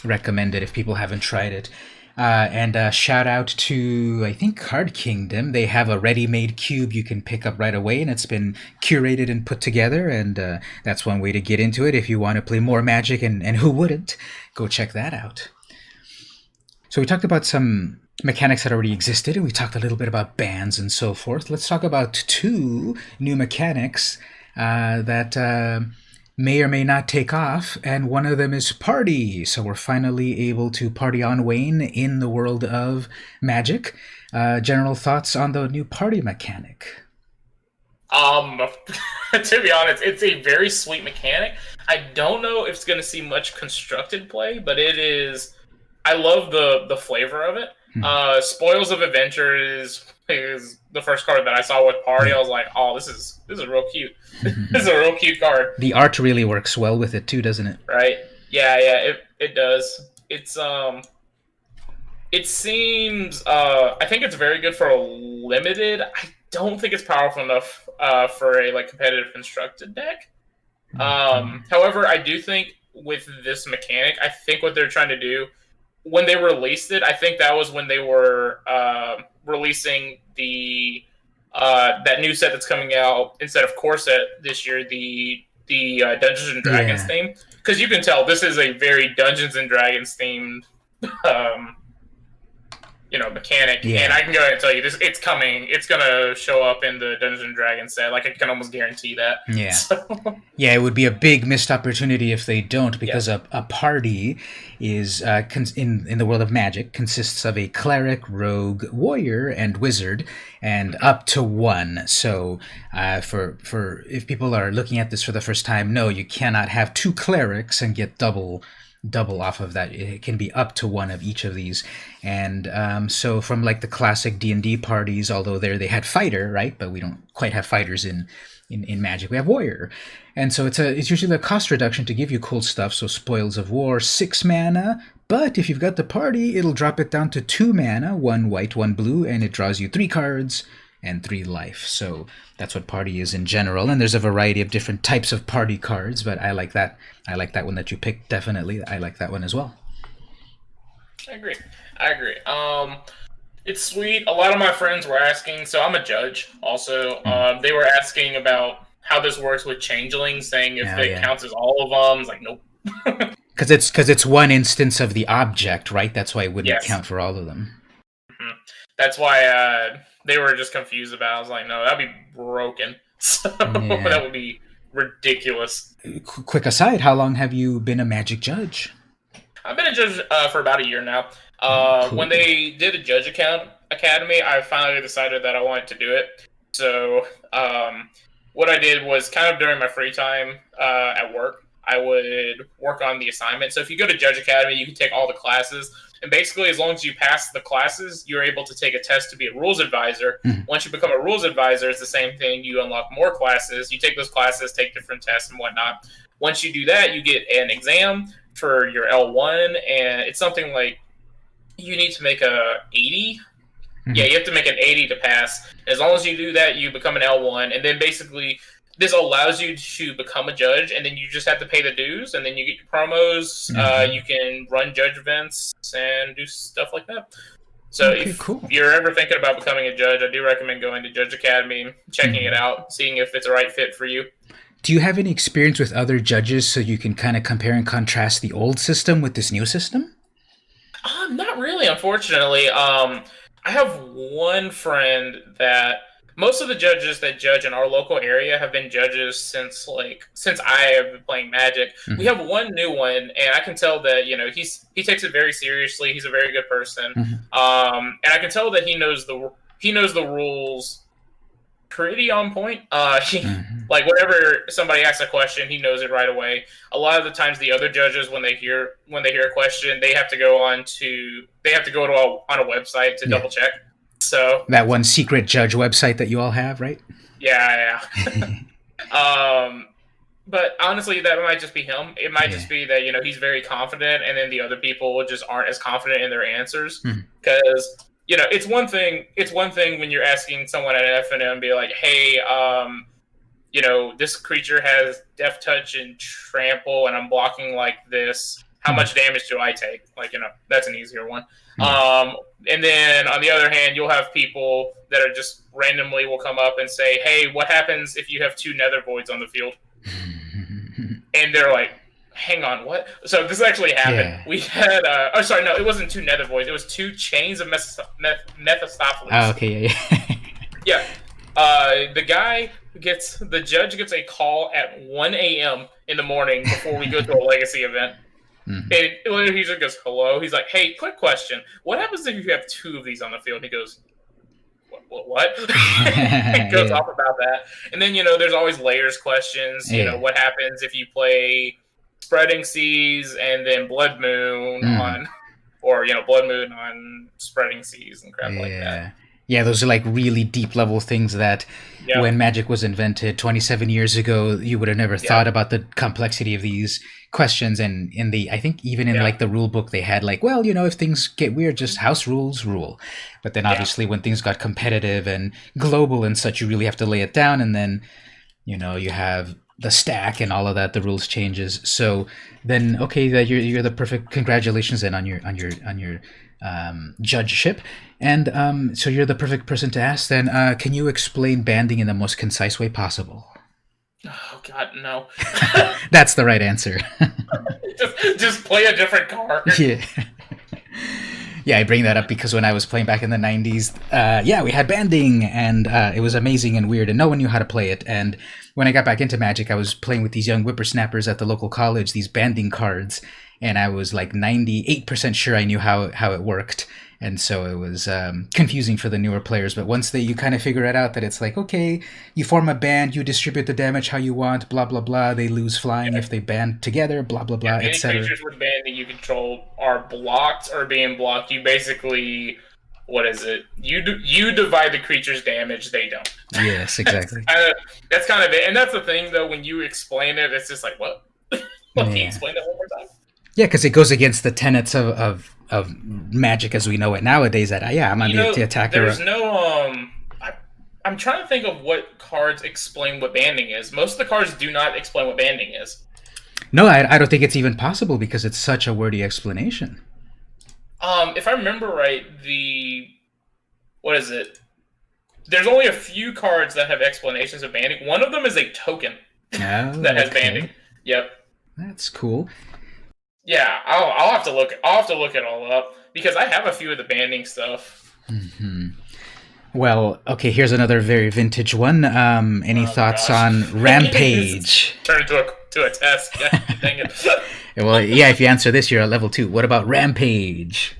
recommend it if people haven't tried it. And shout out to, I think, Card Kingdom. They have a ready-made cube you can pick up right away, and it's been curated and put together, and that's one way to get into it if you want to play more Magic, and who wouldn't? Go check that out. So we talked about some mechanics that already existed, and we talked a little bit about bans and so forth. Let's talk about 2 new mechanics that may or may not take off, and one of them is party. So we're finally able to party on Wayne in the world of Magic. General thoughts on the new party mechanic? To be honest, it's a very sweet mechanic. I don't know if it's going to see much constructed play, but it is. I love the flavor of it. Spoils of Adventure is the first card that I saw with Party. I was like, oh, this is real cute. This is a real cute card. The art really works well with it too, doesn't it? Right. Yeah, it does. It's It seems. I think it's very good for a limited. I don't think it's powerful enough for a like competitive constructed deck. However, I do think with this mechanic, I think what they're trying to do when they released it, I think that was when they were releasing the that new set that's coming out instead of core set this year, the Dungeons and Dragons theme, because you can tell this is a very Dungeons and Dragons themed um, mechanic. And I can go ahead and tell you this: it's coming. It's gonna show up in the Dungeons and Dragons set. Like I can almost guarantee that. Yeah. So. Yeah, it would be a big missed opportunity if they don't, because a party is in the world of Magic consists of a cleric, rogue, warrior, and wizard, and up to one. So for if people are looking at this for the first time, no, you cannot have two clerics and get double off of that. It can be up to one of each of these. And so from like the classic D&D parties, although they had fighter, right, but we don't quite have fighters in Magic. We have warrior, and so it's usually a cost reduction to give you cool stuff. So Spoils of War, 6 mana, but if you've got the party, it'll drop it down to 2 mana, 1 white, 1 blue, and it draws you 3 cards and 3 life. So that's what party is in general, and there's a variety of different types of party cards, but I like that one that you picked. Definitely, I like that one as well. I agree. It's sweet. A lot of my friends were asking, so I'm a judge also. They were asking about how this works with changelings, saying if it counts as all of them. It's like, nope. Because it's one instance of the object, right? That's why it wouldn't count for all of them. Mm-hmm. That's why they were just confused about it. I was like, no, that'd be broken. So that would be ridiculous. Quick aside, how long have you been a Magic judge? I've been a judge for about a year now. Cool. When they did a judge academy, I finally decided that I wanted to do it. So what I did was kind of during my free time at work, I would work on the assignment. So if you go to Judge Academy, you can take all the classes. And basically, as long as you pass the classes, you're able to take a test to be a rules advisor. Once you become a rules advisor, it's the same thing. You unlock more classes. You take those classes, take different tests and whatnot. Once you do that, you get an exam for your L1. And it's something like you need to make a 80. Yeah, you have to make an 80 to pass. As long as you do that, you become an L1. And then basically, this allows you to become a judge, and then you just have to pay the dues, and then you get your promos. You can run judge events and do stuff like that. So if you're ever thinking about becoming a judge, I do recommend going to Judge Academy, checking it out, seeing if it's a right fit for you. Do you have any experience with other judges so you can kind of compare and contrast the old system with this new system? Not really, unfortunately. I have one friend that most of the judges that judge in our local area have been judges since I have been playing Magic. We have one new one, and I can tell that he takes it very seriously. He's a very good person, and I can tell that he knows the rules pretty on point. Like whenever somebody asks a question, he knows it right away. A lot of the times, the other judges, when they hear a question, they have to go on a website to double check. So that one secret judge website that you all have, right? Yeah. But honestly, that might just be him. It might just be that he's very confident, and then the other people just aren't as confident in their answers. Because it's one thing. It's one thing when you're asking someone at an FNM and be like, "Hey, this creature has Death Touch and Trample, and I'm blocking like this. How much damage do I take?" That's an easier one. And then on the other hand, you'll have people that are just randomly will come up and say, "Hey, what happens if you have 2 Nether Voids on the field?" And they're like, "Hang on, what?" So this actually happened. We had, it wasn't 2 Nether Voids. It was 2 chains of Mephistopheles. Oh, okay, yeah. The judge gets a call at 1 a.m. in the morning before we go to a legacy event. And he just goes, "Hello." He's like, "Hey, quick question. What happens if you have 2 of these on the field?" He goes, "What?" He goes off about that. And then, there's always layers questions. What happens if you play Spreading Seas and then Blood Moon on Blood Moon on Spreading Seas and crap like that. Yeah, those are like really deep level things that Yeah, when Magic was invented 27 years ago, you would have never thought yeah, about the complexity of these questions. And in the, I think even in yeah, like the rule book, they had like, well, if things get weird, just house rules rule. But then yeah. obviously when things got competitive and global and such, you really have to lay it down. And then, you have the stack and all of that, the rules changes. So then, okay, that you're the perfect, congratulations then on your judgeship. And so you're the perfect person to ask then. Can you explain banding in the most concise way possible? Oh God, no. That's the right answer. just play a different card. Yeah. Yeah, I bring that up because when I was playing back in the 90s, yeah, we had banding, and it was amazing and weird, and no one knew how to play it. And when I got back into Magic, I was playing with these young whippersnappers at the local college, these banding cards, and I was like 98% sure I knew how it worked. And so it was confusing for the newer players. But once you kind of figure it out that it's like, okay, you form a band, you distribute the damage how you want, blah, blah, blah. They lose flying if they band together, blah, blah, blah, Any etc. creatures with banding you control are blocked or being blocked. You basically, what is it? You divide the creature's damage, they don't. Yes, exactly. That's kind of it. And that's the thing, though, when you explain it, it's just like, what? Can you explain that one more time? Yeah, because it goes against the tenets of Magic as we know it nowadays. That I'm on the attacker. There's no I'm trying to think of what cards explain what banding is. Most of the cards do not explain what banding is. No, I don't think it's even possible because it's such a wordy explanation. If I remember right, what is it? There's only a few cards that have explanations of banding. One of them is a token that has banding. Yep. That's cool. Yeah, I'll have to look. I'll have to look it all up because I have a few of the banding stuff. Mm-hmm. Well, okay. Here's another very vintage one. Any thoughts on Rampage? Turn it to a test. Yeah, dang it. Well, yeah. If you answer this, you're at level 2. What about Rampage?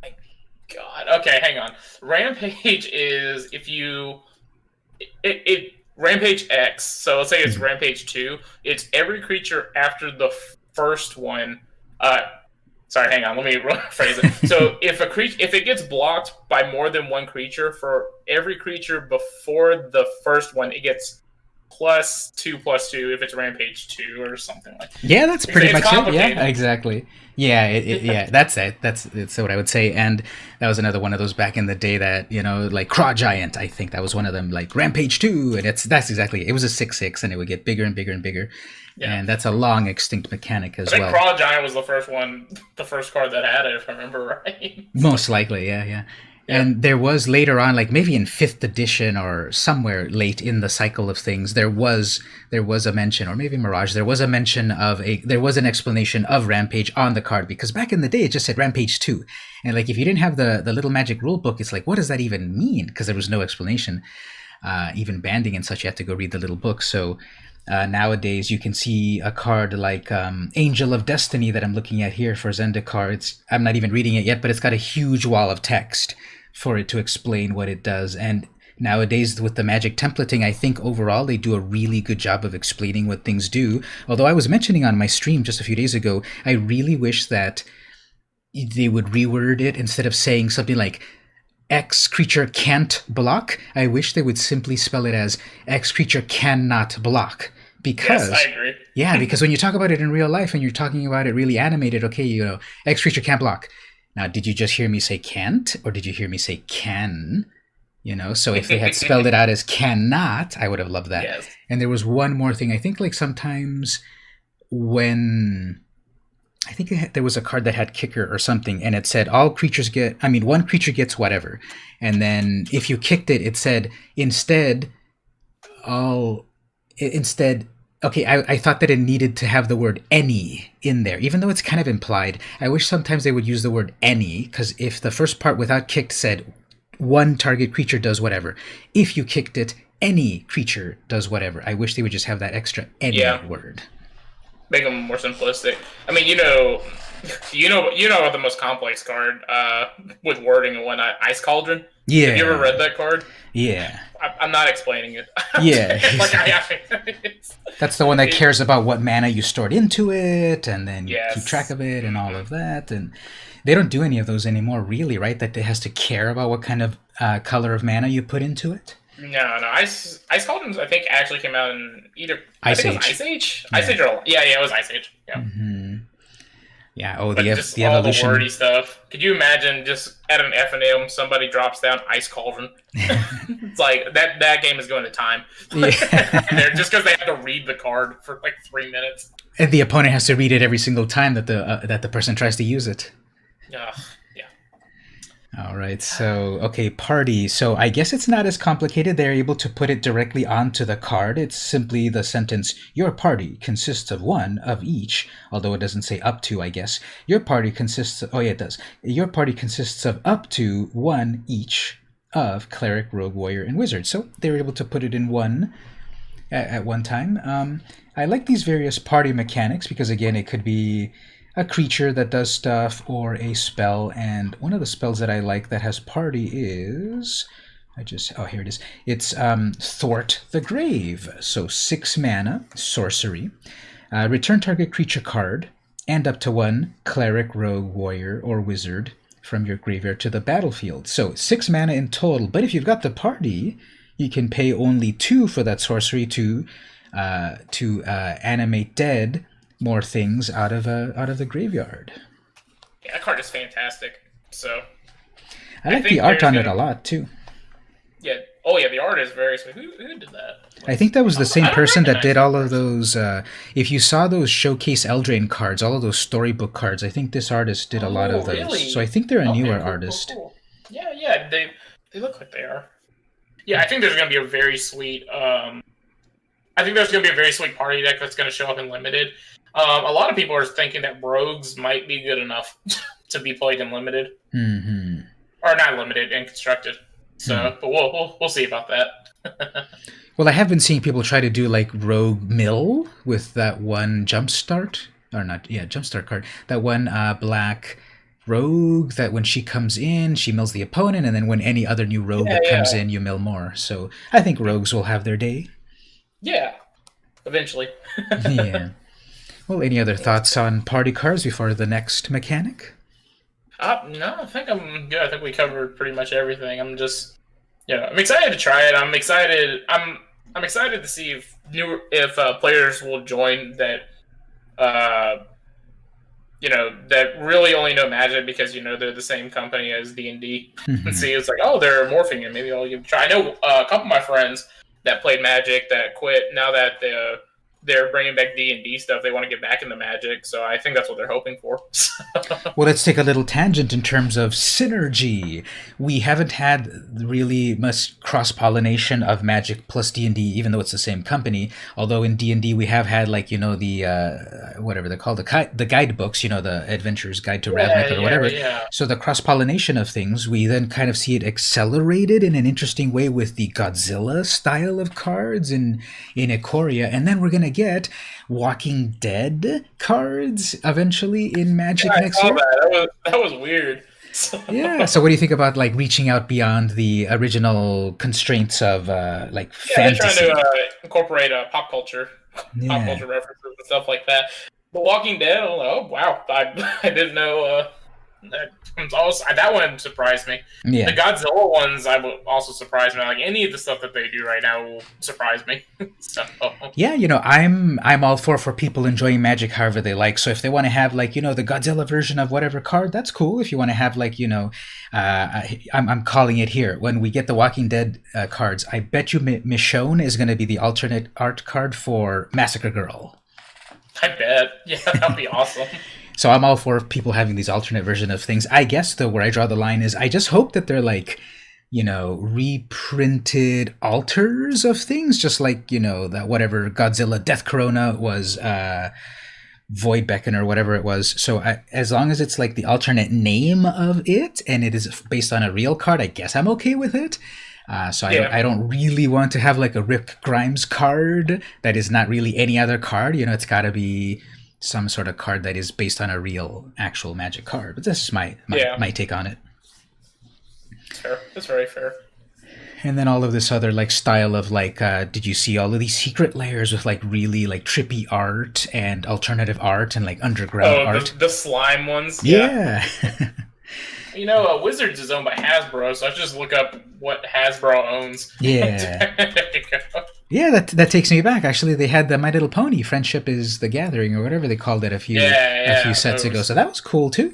My God. Okay, hang on. Rampage is if you Rampage X. So let's say it's Rampage 2. It's every creature after the first one. Sorry, hang on. Let me rephrase it. So if it gets blocked by more than one creature, for every creature before the first one, it gets +2/+2 if it's Rampage 2 or something like that. Yeah, that's pretty much it. Yeah, exactly. Yeah, yeah, that's it. That's what I would say. And that was another one of those back in the day that, like Craw Giant, I think that was one of them, like Rampage 2. And that's exactly it. It was a 6/6 and it would get bigger and bigger and bigger. Yeah. And that's a long extinct mechanic as well. I think Craw Giant was the first card that had it, if I remember right. Most likely, yeah. And there was later on, like maybe in 5th edition or somewhere late in the cycle of things, there was a mention, or maybe Mirage, there was a mention there was an explanation of Rampage on the card, because back in the day it just said Rampage 2. And like if you didn't have the Little Magic rule book, it's like, what does that even mean? Because there was no explanation. Even banding and such, you have to go read the little book. So nowadays you can see a card like Angel of Destiny that I'm looking at here for Zendikar. I'm not even reading it yet, but it's got a huge wall of text for it to explain what it does. And nowadays with the Magic templating, I think overall they do a really good job of explaining what things do. Although I was mentioning on my stream just a few days ago, I really wish that they would reword it instead of saying something like X creature can't block. I wish they would simply spell it as X creature cannot block. Because, yes, I agree. Yeah, because when you talk about it in real life and you're talking about it really animated, okay, X creature can't block. Now, did you just hear me say can't, or did you hear me say can? So if they had spelled it out as cannot, I would have loved that. Yes. And there was one more thing. I think like sometimes when... I think there was a card that had kicker or something, and it said one creature gets whatever. And then if you kicked it, it said instead, okay, I thought that it needed to have the word any in there, even though it's kind of implied. I wish sometimes they would use the word any, because if the first part without kicked said one target creature does whatever, if you kicked it, any creature does whatever. I wish they would just have that extra any word. Make them more simplistic. I mean, you know the most complex card with wording and whatnot, Ice Cauldron. Yeah. Have you ever read that card? Yeah. I'm not explaining it. Yeah. That's the one that cares about what mana you stored into it, and then you keep track of it and all of that. And they don't do any of those anymore, really, right? That it has to care about what kind of color of mana you put into it? No. Ice Cauldrons, I think, actually came out in either Ice Age. Age. Ice Age or it was Ice Age. Yeah. Mm-hmm. Yeah. Oh, but the just the all evolution. the wordy stuff. Could you imagine just at an FNM somebody drops down Ice Cauldron? It's like that game is going to time. Yeah. Just because they have to read the card for like 3 minutes. And the opponent has to read it every single time that the person tries to use it. Yeah. All right, so, okay, party. So I guess it's not as complicated. They're able to put it directly onto the card. It's simply the sentence, your party consists of one of each, although it doesn't say up to, I guess. Your party consists of, oh yeah, it does. Your party consists of up to one each of cleric, rogue, warrior, and wizard. So they were able to put it in one at one time. I like these various party mechanics because, again, it could be a creature that does stuff or a spell, and one of the spells that I like that has party is here it is. It's Thwart the Grave. So 6 mana, sorcery. Return target creature card and up to 1 cleric, rogue, warrior, or wizard from your graveyard to the battlefield. So 6 mana in total, but if you've got the party, you can pay only 2 for that sorcery to animate dead more things out of the graveyard. Yeah, that card is fantastic. So I like the art on it a lot too. Yeah. Oh yeah, the art is very sweet. Who did that? I think that was the same person that did all of those. If you saw those showcase Eldraine cards, all of those storybook cards, I think this artist did a lot of those. Really? So I think they're a newer artist. Cool. Yeah, they look like they are. Yeah, I think there's gonna be a very sweet. I think there's gonna be a very sweet party deck that's gonna show up in limited. A lot of people are thinking that rogues might be good enough to be played in limited, or not limited and constructed. So, but we'll see about that. Well, I have been seeing people try to do like rogue mill with that one jumpstart card. That one black rogue that when she comes in, she mills the opponent, and then when any other new rogue that comes in, you mill more. So I think rogues will have their day. Yeah, eventually. Yeah. Well, any other thoughts on party cards before the next mechanic? No, I think I'm good. I think we covered pretty much everything. I'm just, I'm excited to try it. I'm excited to see if players will join that, that really only know Magic because they're the same company as D&D. And see, it's like, oh, they're morphing, and maybe I'll give it a try. I know a couple of my friends that played Magic that quit. Now that they're bringing back D&D stuff, they want to get back into Magic, so I think that's what they're hoping for. Well, let's take a little tangent in terms of synergy. We haven't had really much cross-pollination of Magic plus D&D, even though it's the same company. Although in D&D we have had, the whatever they're called, the guidebooks, the Adventurer's Guide to Ravnica or whatever. Yeah. So the cross-pollination of things, we then kind of see it accelerated in an interesting way with the Godzilla style of cards in Ikoria, and then we're going to get Walking Dead cards eventually in Magic next year. That was weird. Yeah. So what do you think about reaching out beyond the original constraints of fantasy? They're trying to incorporate pop culture references and stuff like that. But Walking Dead, oh wow, I didn't know. That one surprised me. Yeah. The Godzilla ones I will also surprise me. Like any of the stuff that they do right now will surprise me. So. Yeah, I'm all for people enjoying Magic however they like. So if they want to have the Godzilla version of whatever card, that's cool. If you want to have I'm calling it here. When we get the Walking Dead cards, I bet you Michonne is going to be the alternate art card for Massacre Girl. I bet. Yeah, that'd be awesome. So I'm all for people having these alternate version of things. I guess, though, where I draw the line is I just hope that they're reprinted alters of things, just that whatever Godzilla Death Corona was Void Beckon or whatever it was. So as long as it's the alternate name of it and it is based on a real card, I guess I'm okay with it. I don't really want to have a Rip Grimes card that is not really any other card. It's got to be some sort of card that is based on a real, actual Magic card. But this is my take on it. Fair. That's very fair. And then all of this other style of did you see all of these secret layers with really trippy art and alternative art and underground art? The slime ones. Yeah. Wizards is owned by Hasbro, so I just look up what Hasbro owns. Yeah. Yeah, that takes me back. Actually, they had the My Little Pony Friendship is the Gathering or whatever they called it a few sets ago. So that was cool too.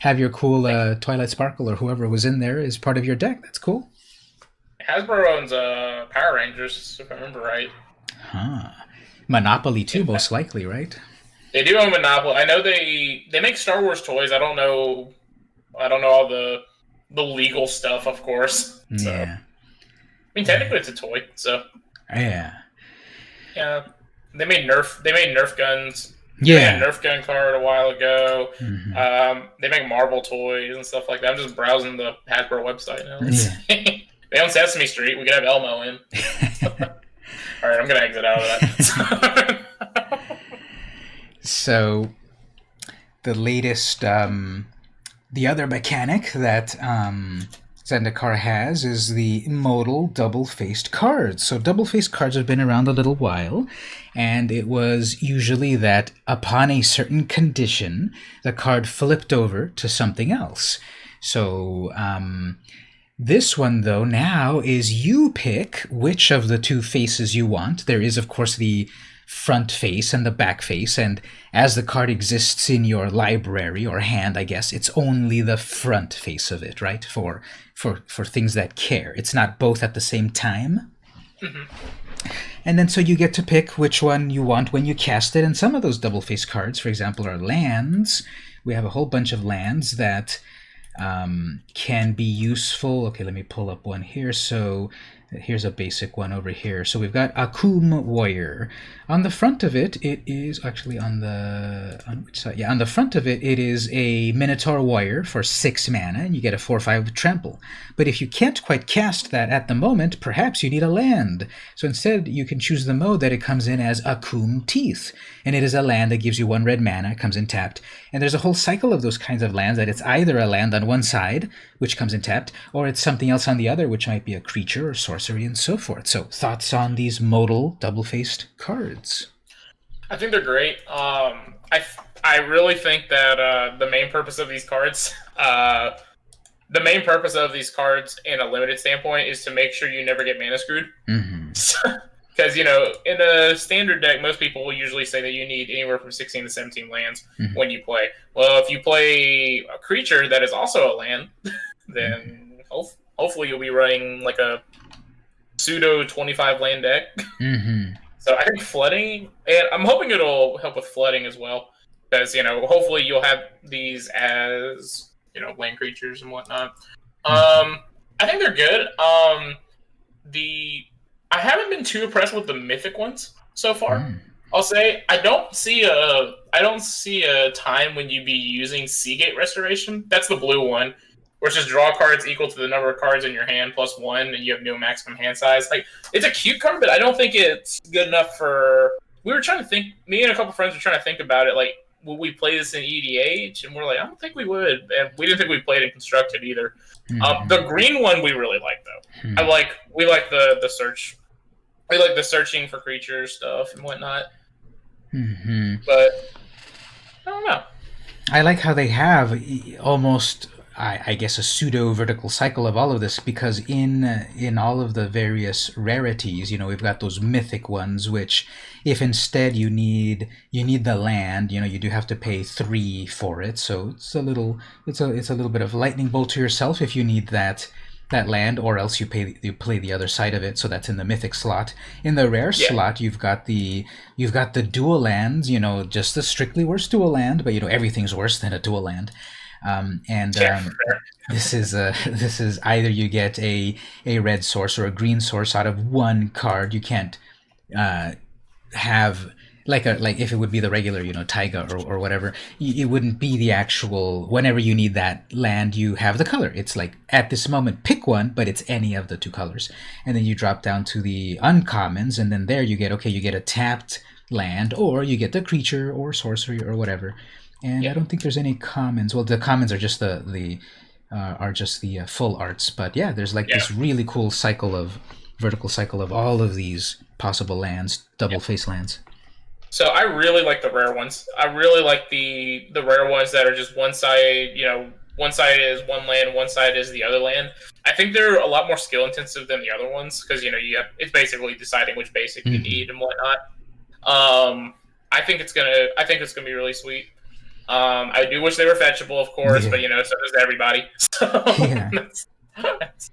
Have your cool Twilight Sparkle or whoever was in there as part of your deck. That's cool. Hasbro owns Power Rangers, if I remember right. Huh. Monopoly too, most likely, right? They do own Monopoly. I know they make Star Wars toys. I don't know all the legal stuff, of course. So. Yeah. I mean, technically it's a toy, so. Yeah. Yeah. They made Nerf guns. Yeah. They had a Nerf gun card a while ago. Mm-hmm. They make Marvel toys and stuff like that. I'm just browsing the Hasbro website now. Yeah. They own Sesame Street. We could have Elmo in. All right, I'm going to exit out of that. So, the latest, the other mechanic that Zendikar has is the Immodal double-faced cards. So double-faced cards have been around a little while, and it was usually that upon a certain condition, the card flipped over to something else. So this one, though, now is you pick which of the two faces you want. There is, of course, the front face and the back face, and as the card exists in your library or hand, I guess, it's only the front face of it, right? For things that care. It's not both at the same time. Mm-hmm. And then so you get to pick which one you want when you cast it, and some of those double-faced cards, for example, are lands. We have a whole bunch of lands that can be useful. Okay, let me pull up one here. So here's a basic one over here. So we've got Akum Warrior. On the front of it, it is actually on which side? Yeah, on the front of it, it is a Minotaur Warrior for 6 mana, and you get a 4/5 trample. But if you can't quite cast that at the moment, perhaps you need a land. So instead, you can choose the mode that it comes in as Akum Teeth, and it is a land that gives you 1 red mana. It comes in tapped, and there's a whole cycle of those kinds of lands that it's either a land on one side, which comes in tapped, or it's something else on the other, which might be a creature or sorcery and so forth. So thoughts on these modal double-faced cards? I think they're great. I really think that the main purpose of these cards, in a limited standpoint, is to make sure you never get mana screwed. Because, in a standard deck, most people will usually say that you need anywhere from 16 to 17 lands when you play. Well, if you play a creature that is also a land, then hopefully you'll be running like a pseudo 25 land deck. So I think flooding, and I'm hoping it'll help with flooding as well, because hopefully you'll have these as land creatures and whatnot. I think they're good. I haven't been too impressed with the mythic ones so far. I'll say I don't see a time when you'd be using Seagate Restoration. That's the blue one, where it's just draw cards equal to the number of cards in your hand plus 1, and you have no maximum hand size. Like, it's a cute card, but I don't think it's good enough for. We were trying to think. Me and a couple friends were trying to think about it. Like, would we play this in EDH? And we're like, I don't think we would. And we didn't think we'd play it in Constructed either. The green one we really like though. We like the search. We like the searching for creatures stuff and whatnot. But I don't know. I like how they have almost, I guess, a pseudo vertical cycle of all of this, because in all of the various rarities, we've got those mythic ones, which if instead you need the land, you do have to pay 3 for it. So it's a little bit of lightning bolt to yourself if you need that land, or else you play the other side of it. So that's in the mythic slot. In the rare slot, you've got the dual lands, just the strictly worst dual land, but everything's worse than a dual land. This is either you get a red source or a green source out of one card. You can't have like if it would be the regular taiga or whatever, it wouldn't be the actual. Whenever you need that land, you have the color. It's like at this moment pick one, but it's any of the 2 colors, and then you drop down to the uncommons, and then there you get a tapped land, or you get the creature or sorcery or whatever. And I don't think there's any commons. Well, the commons are just the full arts. But yeah, there's this really cool vertical cycle of all of these possible lands, double-face lands. So I really like the rare ones. I really like the rare ones that are just one side, one side is one land, one side is the other land. I think they're a lot more skill intensive than the other ones because it's basically deciding which basic you need and whatnot. I think it's gonna be really sweet. I do wish they were fetchable, of course, but so does everybody. So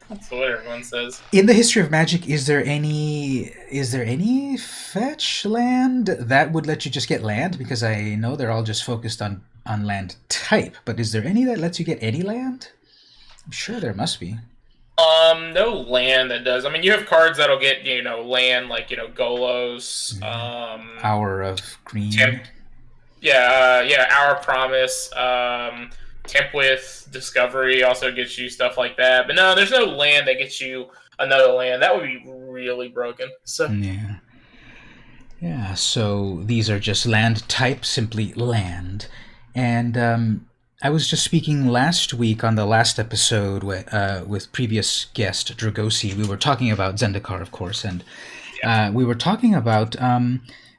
that's what everyone says. In the history of Magic, is there any fetch land that would let you just get land? Because I know they're all just focused on land type, but is there any that lets you get any land? I'm sure there must be. No land that does. I mean, you have cards that'll get land like Golos, Hour of Green. Hour Promise. Temp with Discovery also gets you stuff like that. But no, there's no land that gets you another land. That would be really broken. So yeah. So these are just land type, simply land. And I was just speaking last week on the last episode with previous guest Dragosi. We were talking about Zendikar, of course, and we were talking about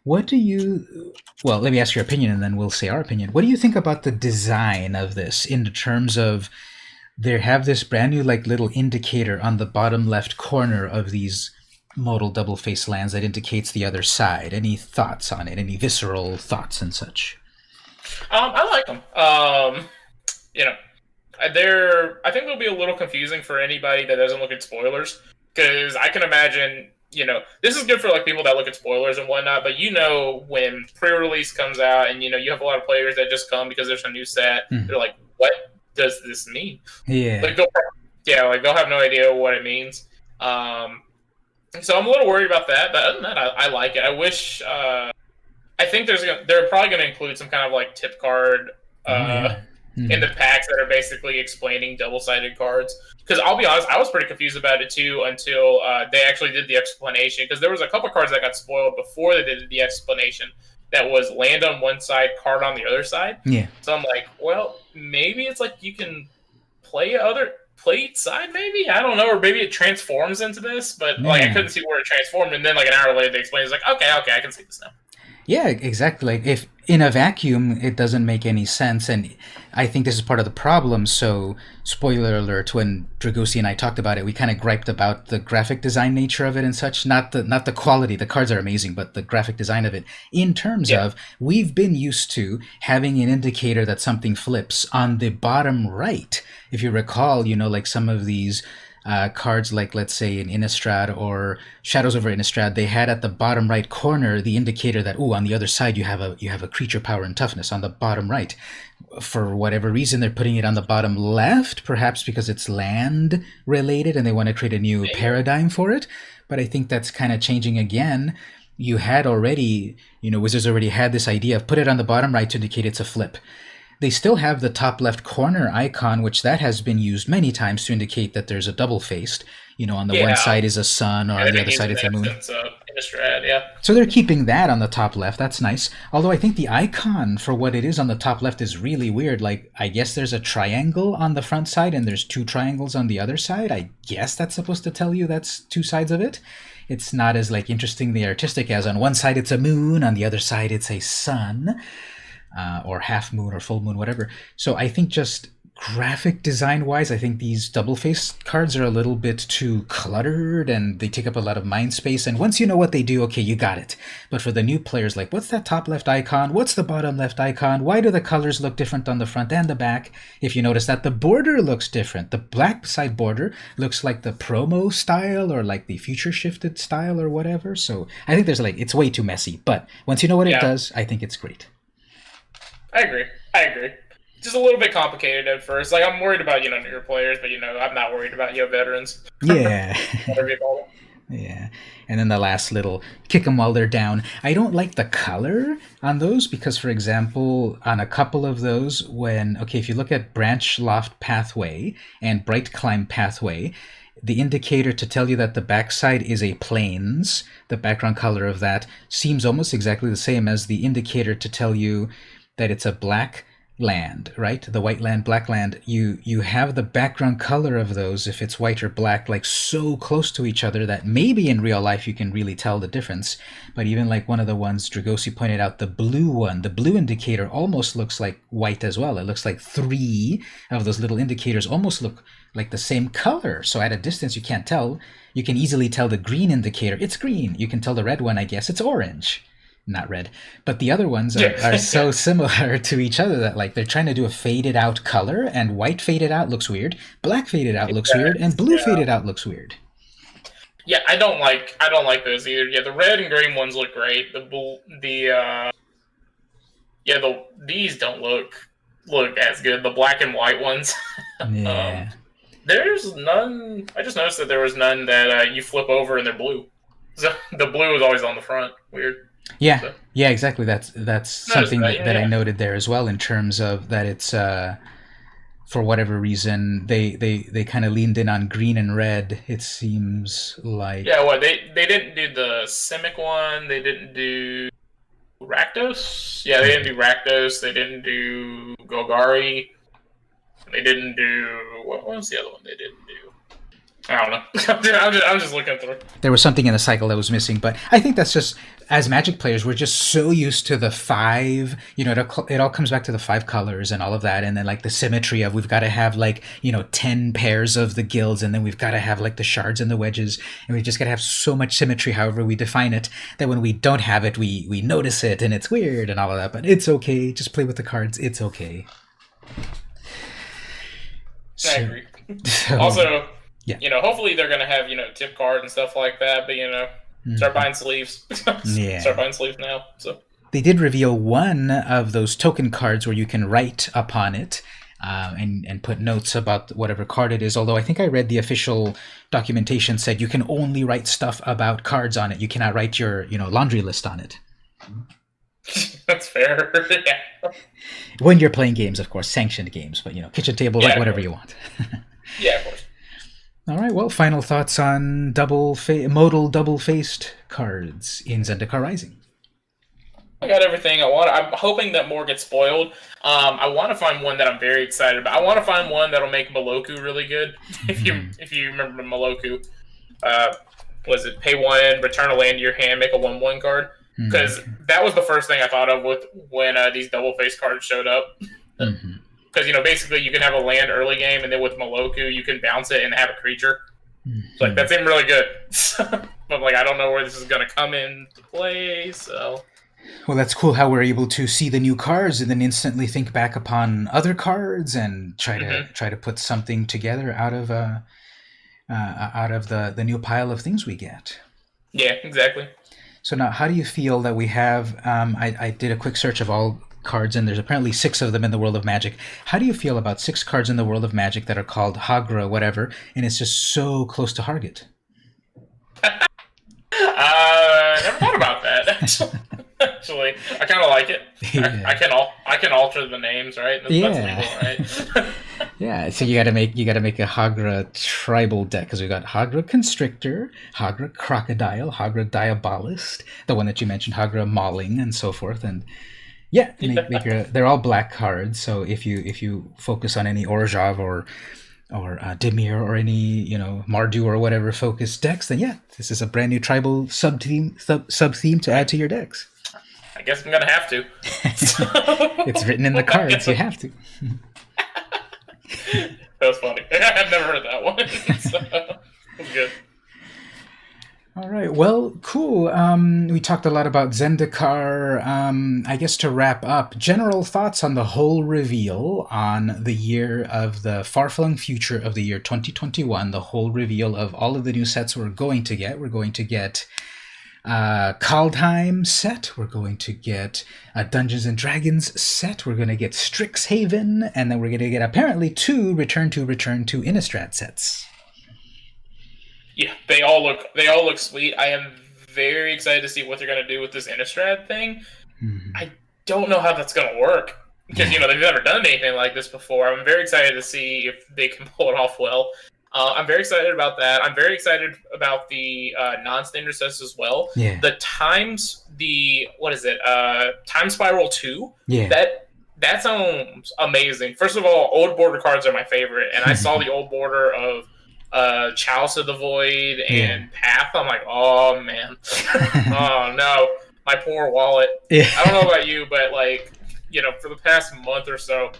what do you... Well, let me ask your opinion, and then we'll say our opinion. What do you think about the design of this in terms of they have this brand new little indicator on the bottom left corner of these modal double-face lands that indicates the other side? Any thoughts on it? Any visceral thoughts and such? I like them. I think they'll be a little confusing for anybody that doesn't look at spoilers, because I can imagine... this is good for people that look at spoilers and whatnot, but when pre-release comes out and you have a lot of players that just come because there's a new set, they're like, what does this mean? Yeah. They'll have no idea what it means. So I'm a little worried about that, but other than that, I like it. I wish I think they're probably going to include some kind of tip card in the packs that are basically explaining double-sided cards. Because I'll be honest, I was pretty confused about it too until they actually did the explanation. Because there was a couple cards that got spoiled before they did the explanation that was land on one side, card on the other side. Yeah. So I'm like, well, maybe it's you can play each side, maybe? I don't know. Or maybe it transforms into this. But I couldn't see where it transformed. And then an hour later they explained, it's okay, I can see this now. Yeah, exactly. If in a vacuum, it doesn't make any sense, and I think this is part of the problem. So, spoiler alert: when Dragosi and I talked about it, we kind of griped about the graphic design nature of it and such. Not the quality. The cards are amazing, but the graphic design of it. In terms of, we've been used to having an indicator that something flips on the bottom right. If you recall, some of these. Cards let's say in Innistrad or Shadows over Innistrad, they had at the bottom right corner the indicator that on the other side you have a creature power and toughness on the bottom right. For whatever reason, they're putting it on the bottom left, perhaps because it's land related and they want to create a new paradigm for it. But I think that's kind of changing again. You had already, Wizards already had this idea of put it on the bottom right to indicate it's a flip. They still have the top left corner icon, which that has been used many times to indicate that there's a double-faced. On the one side is a sun, or on the other side it's a moon. So they're keeping that on the top left. That's nice. Although I think the icon for what it is on the top left is really weird. I guess there's a triangle on the front side and there's two triangles on the other side. I guess that's supposed to tell you that's two sides of it. It's not as interestingly artistic as on one side it's a moon, on the other side it's a sun. Or half moon or full moon, whatever. So I think just graphic design-wise, I think these double-faced cards are a little bit too cluttered and they take up a lot of mind space. And once you know what they do, okay, you got it. But for the new players, what's that top left icon? What's the bottom left icon? Why do the colors look different on the front and the back? If you notice that the border looks different. The black side border looks like the promo style or the future shifted style or whatever. So I think there's it's way too messy. But once you know what it does, I think it's great. I agree. Just a little bit complicated at first. I'm worried about, newer players, but, I'm not worried about, veterans. Yeah. Whatever you call them. Yeah. And then the last little kick them while they're down. I don't like the color on those because, for example, on a couple of those, if you look at Branch Loft Pathway and Bright Climb Pathway, the indicator to tell you that the backside is a plains, the background color of that, seems almost exactly the same as the indicator to tell you that it's a black land, right? The white land, black land, you have the background color of those, if it's white or black, like so close to each other that maybe in real life you can really tell the difference. But even like one of the ones Dragosi pointed out, the blue one, the blue indicator almost looks like white as well. It looks like 3 of those little indicators almost look like the same color. So at a distance you can't tell. You can easily tell the green indicator, it's green. You can tell the red one, I guess, it's orange. Not red, but the other ones are so similar to each other that like they're trying to do a faded out color, and white faded out looks weird, black faded out looks weird, and blue faded out looks weird. Yeah, I don't like those either. Yeah, the red and green ones look great. These don't look as good. The black and white ones. Yeah. There's none. I just noticed that there was none that you flip over and they're blue. So the blue is always on the front. Weird. Yeah, so. Yeah, exactly. That's something that I noted there as well, in terms of that it's for whatever reason they kind of leaned in on green and red. It seems like they didn't do the Simic one. They didn't do Rakdos. Yeah, they didn't do Rakdos. They didn't do Golgari. They didn't do what was the other one they didn't do? I don't know. I'm just looking through. There was something in the cycle that was missing, but I think that's just, as Magic players, we're just so used to the 5, it all comes back to the 5 colors and all of that, and then like the symmetry of we've got to have like, 10 pairs of the guilds, and then we've got to have like the shards and the wedges, and we just got to have so much symmetry however we define it, that when we don't have it, we notice it, and it's weird and all of that, but it's okay. Just play with the cards. It's okay. I agree. Also... Yeah. Hopefully they're going to have, tip cards and stuff like that, but, start buying sleeves. Yeah. Start buying sleeves now. So they did reveal one of those token cards where you can write upon it and put notes about whatever card it is, although I think I read the official documentation said you can only write stuff about cards on it. You cannot write your, laundry list on it. That's fair. Yeah. When you're playing games, of course, sanctioned games, but, kitchen table, write whatever you want. Yeah, of course. All right, well, final thoughts on modal double-faced cards in Zendikar Rising. I got everything I want. I'm hoping that more gets spoiled. I want to find one that I'm very excited about. I want to find one that'll make Moloku really good. If you remember Moloku, was it pay 1, return a land to your hand, make a 1/1 card? Because that was the first thing I thought of when these double-faced cards showed up. Because, basically you can have a land early game, and then with Moloku, you can bounce it and have a creature. So, that seemed really good. But, I don't know where this is going to come into play, so... Well, that's cool how we're able to see the new cards and then instantly think back upon other cards and try to put something together out of the new pile of things we get. Yeah, exactly. So now, how do you feel that we have... I did a quick search of all cards, and there's apparently 6 of them in the world of Magic. How do you feel about 6 cards in the world of Magic that are called Hagra whatever, and it's just so close to Hargett? Never thought about that. Actually, I kind of like it. Yeah. I can alter the names, right? That's legal, right? Yeah. So you got to make a Hagra tribal deck, because we've got Hagra Constrictor, Hagra Crocodile, Hagra Diabolist, the one that you mentioned, Hagra Mauling, and so forth, and. Yeah, they're all black cards. So if you focus on any Orzhov or Dimir or any Mardu or whatever focused decks, then yeah, this is a brand new tribal sub theme to add to your decks. I guess I'm gonna have to. It's written in the cards. You have to. That was funny. I've never heard that one. So, that's good. All right. Well, cool. We talked a lot about Zendikar. I guess to wrap up, general thoughts on the whole reveal on the year of the far-flung future of the year 2021, the whole reveal of all of the new sets we're going to get. We're going to get Kaldheim set. We're going to get a Dungeons & Dragons set. We're going to get Strixhaven. And then we're going to get apparently 2 Return to Innistrad sets. Yeah, they all look sweet. I am very excited to see what they're going to do with this Innistrad thing. I don't know how that's going to work because they've never done anything like this before. I'm very excited to see if they can pull it off well. I'm very excited about that. I'm very excited about the non-standard sets as well. Yeah. The Time Spiral 2. Yeah. That That sounds amazing. First of all, old border cards are my favorite, and I saw the old border of Chalice of the Void and Path. I'm like, oh man, oh no, my poor wallet. Yeah. I don't know about you, but like, for the past month or so,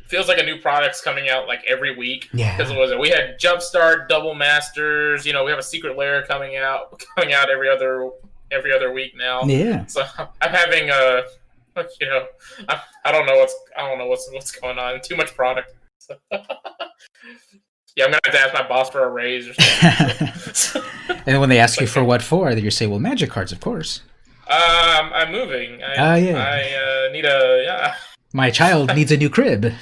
feels like a new product's coming out like every week. Yeah. Because we had Jumpstart, Double Masters. We have a Secret Lair coming out every other week now. Yeah. So I'm having a. I don't know what's going on. Too much product. So. Yeah, I'm gonna have to ask my boss for a raise or something. And when they ask you for what for, you say, "Well, Magic cards, of course." I'm moving. I need a My child needs a new crib.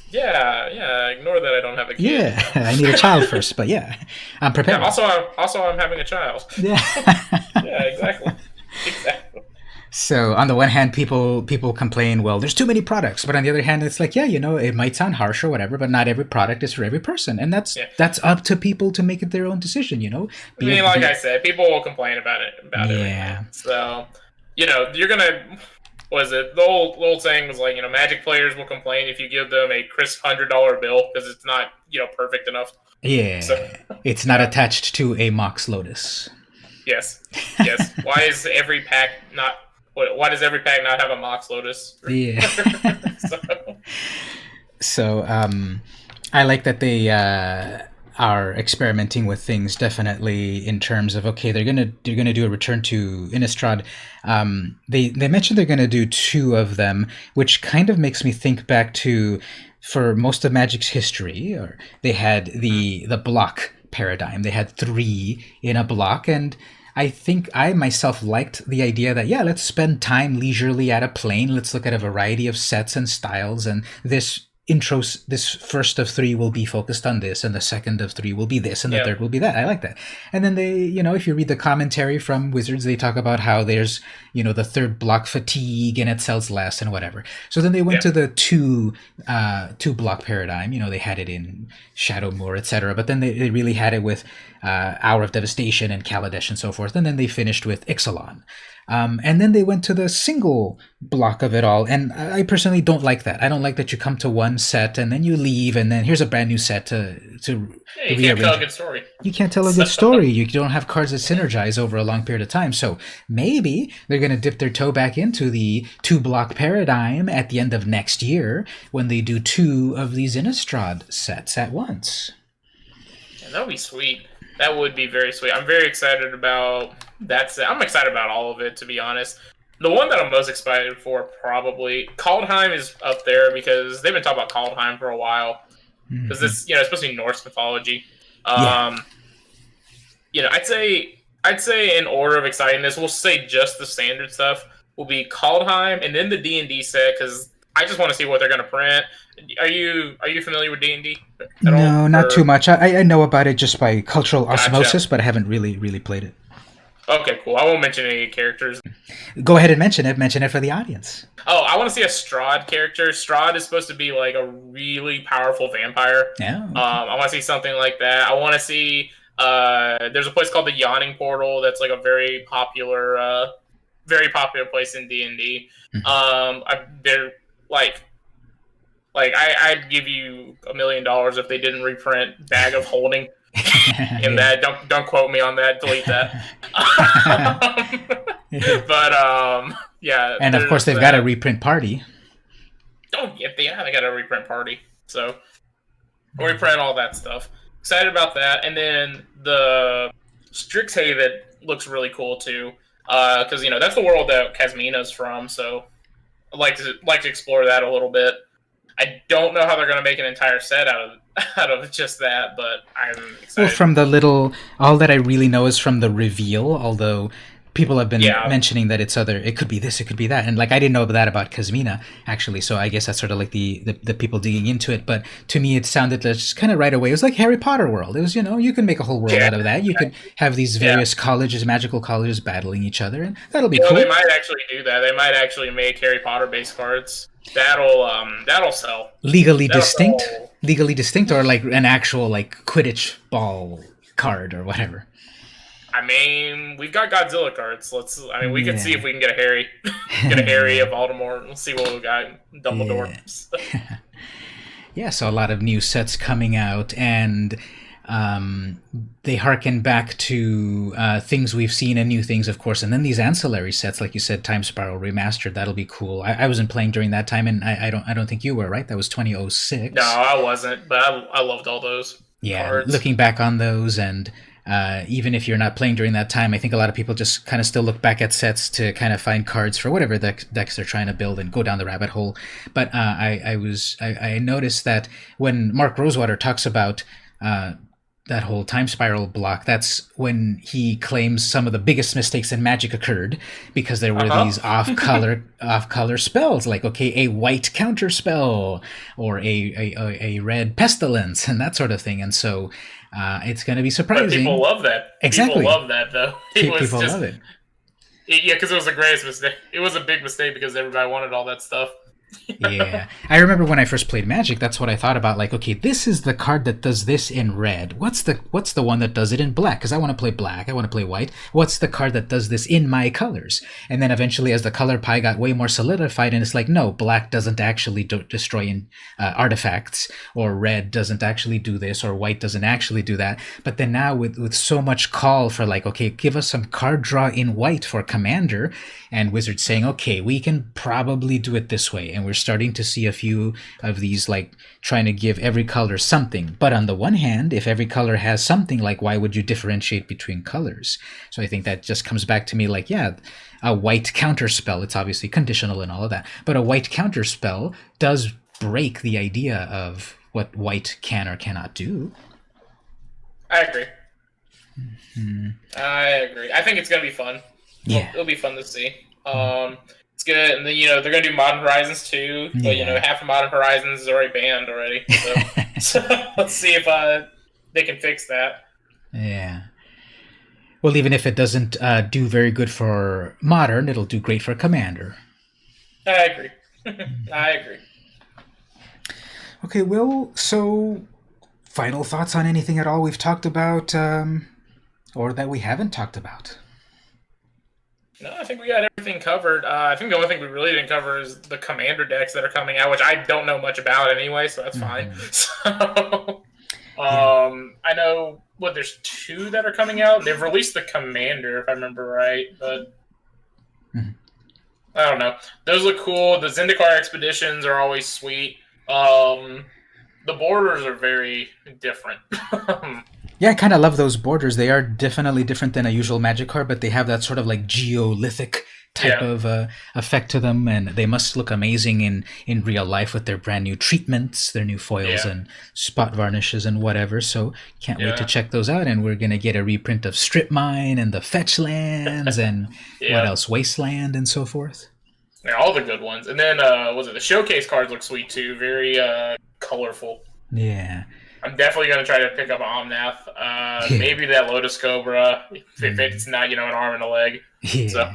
Yeah. Ignore that I don't have a kid. Yeah, I need a child first, but yeah, I'm prepared. Yeah, also, I'm having a child. Yeah. Yeah, exactly. So on the one hand, people complain, well, there's too many products. But on the other hand, it's like, yeah, it might sound harsh or whatever, but not every product is for every person. And that's up to people to make it their own decision, I said, people will complain about it. Yeah. So, you're going to, what is it? The old saying was like, Magic players will complain if you give them a crisp $100 bill because it's not, perfect enough. Yeah. So, it's not attached to a Mox Lotus. Yes. Why does every pack not have a Mox Lotus? Yeah. So I like that they are experimenting with things, definitely, in terms of, okay, they're gonna do a return to Innistrad. They mentioned they're gonna do 2 of them, which kind of makes me think back to, for most of Magic's history, or they had the block paradigm. They had 3 in a block, and I think I myself liked the idea that, yeah, let's spend time leisurely at a plane. Let's look at a variety of sets and styles, and this first of 3 will be focused on this, and the second of 3 will be this, and the third will be that. I like that. And then they, if you read the commentary from Wizards, they talk about how there's, the third block fatigue and it sells less and whatever. So then they went to the two block paradigm. They had it in Shadowmoor, etc. But then they really had it with Hour of Devastation and Kaladesh and so forth. And then they finished with Ixalan. And then they went to the single block of it all. And I personally don't like that. I don't like that you come to one set and then you leave and then here's a brand new set to you can't tell a good story. You can't tell a good story. You don't have cards that synergize over a long period of time. So maybe they're going to dip their toe back into the 2-block paradigm at the end of next year when they do 2 of these Innistrad sets at once. Yeah, that would be sweet. That would be very sweet. I'm very excited about that set. I'm excited about all of it, to be honest. The one that I'm most excited for, probably, Kaldheim is up there because they've been talking about Kaldheim for a while. Because this, it's supposed to be Norse mythology. I'd say in order of excitingness, we'll say just the standard stuff will be Kaldheim and then the D&D set, because I just want to see what they're going to print. Are you familiar with D&D? No, not too much. I know about it just by cultural osmosis, but I haven't really played it. Okay, cool. I won't mention any characters. Go ahead and mention it. Mention it for the audience. Oh, I want to see a Strahd character. Strahd is supposed to be like a really powerful vampire. Yeah. Okay. I want to see something like that. I want to see. There's a place called the Yawning Portal that's like a very popular place in D&D. They're I'd give you $1 million if they didn't reprint Bag of Holding. In that, don't quote me on that. Delete that. But yeah. And of course, they've got a reprint party. Oh yeah, they got a reprint party. So reprint all that stuff. Excited about that, and then the Strixhaven looks really cool too. Because that's the world that Kasmina's from. So I'd like to explore that a little bit. I don't know how they're going to make an entire set out of just that, but I'm excited. Well, from all that I really know is from the reveal, although people have been mentioning that it could be this, it could be that, and I didn't know that about Kasmina, actually, so I guess that's sort of like the people digging into it, but to me it sounded just kind of right away, it was like Harry Potter world. It was, you can make a whole world out of that. You could have these various colleges, magical colleges battling each other, and that'll be cool. They might actually do that. They might actually make Harry Potter based cards. That'll sell. Legally distinct, or like an actual Quidditch ball card or whatever. I mean, we've got Godzilla cards. We can see Yeah. if we can get a Harry, get a Harry of Baltimore. We'll see what we got. Dumbledore. Yeah. Yeah, so a lot of new sets coming out, and they harken back to things we've seen and new things, of course. And then these ancillary sets, like you said, Time Spiral Remastered, that'll be cool. I wasn't playing during that time, and I don't think you were, right? That was 2006. No, I wasn't, but I loved all those cards. Looking back on those, and even if you're not playing during that time, I think a lot of people just kind of still look back at sets to kind of find cards for whatever decks they're trying to build and go down the rabbit hole. But I noticed that when Mark Rosewater talks about that whole time spiral block, that's when he claims some of the biggest mistakes in Magic occurred, because there were these off-color spells, like, okay, a white counter spell or a red pestilence and that sort of thing. And so it's going to be surprising. But people love that. Exactly. People love that, though. People love it. Yeah, because it was the greatest mistake. It was a big mistake because everybody wanted all that stuff. Yeah, I remember when I first played Magic, that's what I thought about. Like, okay, this is the card that does this in red. What's the one that does it in black? Because I want to play black, I want to play white. What's the card that does this in my colors? And then eventually, as the color pie got way more solidified, and it's like, no, black doesn't actually destroy artifacts, or red doesn't actually do this, or white doesn't actually do that. But then now with so much call for, like, okay, give us some card draw in white for Commander, and Wizards saying, okay, we can probably do it this way. And we're starting to see a few of these, like, trying to give every color something. But on the one hand, if every color has something, like, why would you differentiate between colors? So I think that just comes back to me, like, yeah, a white counter spell, it's obviously conditional and all of that, but a white counter spell does break the idea of what white can or cannot do. I agree. I agree. I think it's going to be fun. Yeah. It'll be fun to see. It's good. And then, they're going to do Modern Horizons too. But, half of Modern Horizons is already banned already. So let's see if they can fix that. Yeah. Well, even if it doesn't do very good for Modern, it'll do great for Commander. I agree. I agree. Okay, Will, so final thoughts on anything at all we've talked about, or that we haven't talked about? No, I think we got everything covered. I think the only thing we really didn't cover is the Commander decks that are coming out, which I don't know much about anyway, so that's fine. So, I know, there's 2 that are coming out. They've released the Commander, if I remember right, but I don't know. Those look cool. The Zendikar expeditions are always sweet. The borders are very different. Yeah, I kind of love those borders. They are definitely different than a usual Magic card, but they have that sort of like geolithic type of effect to them, and they must look amazing in real life with their brand new treatments, their new foils and spot varnishes and whatever. So can't wait to check those out. And we're going to get a reprint of Strip Mine and the Fetch Lands and what else? Wasteland and so forth. Yeah, all the good ones. And then, the showcase cards look sweet too. Very colorful. Yeah. I'm definitely going to try to pick up Omnath. Maybe that Lotus Cobra, if it's not, an arm and a leg. Yeah. So.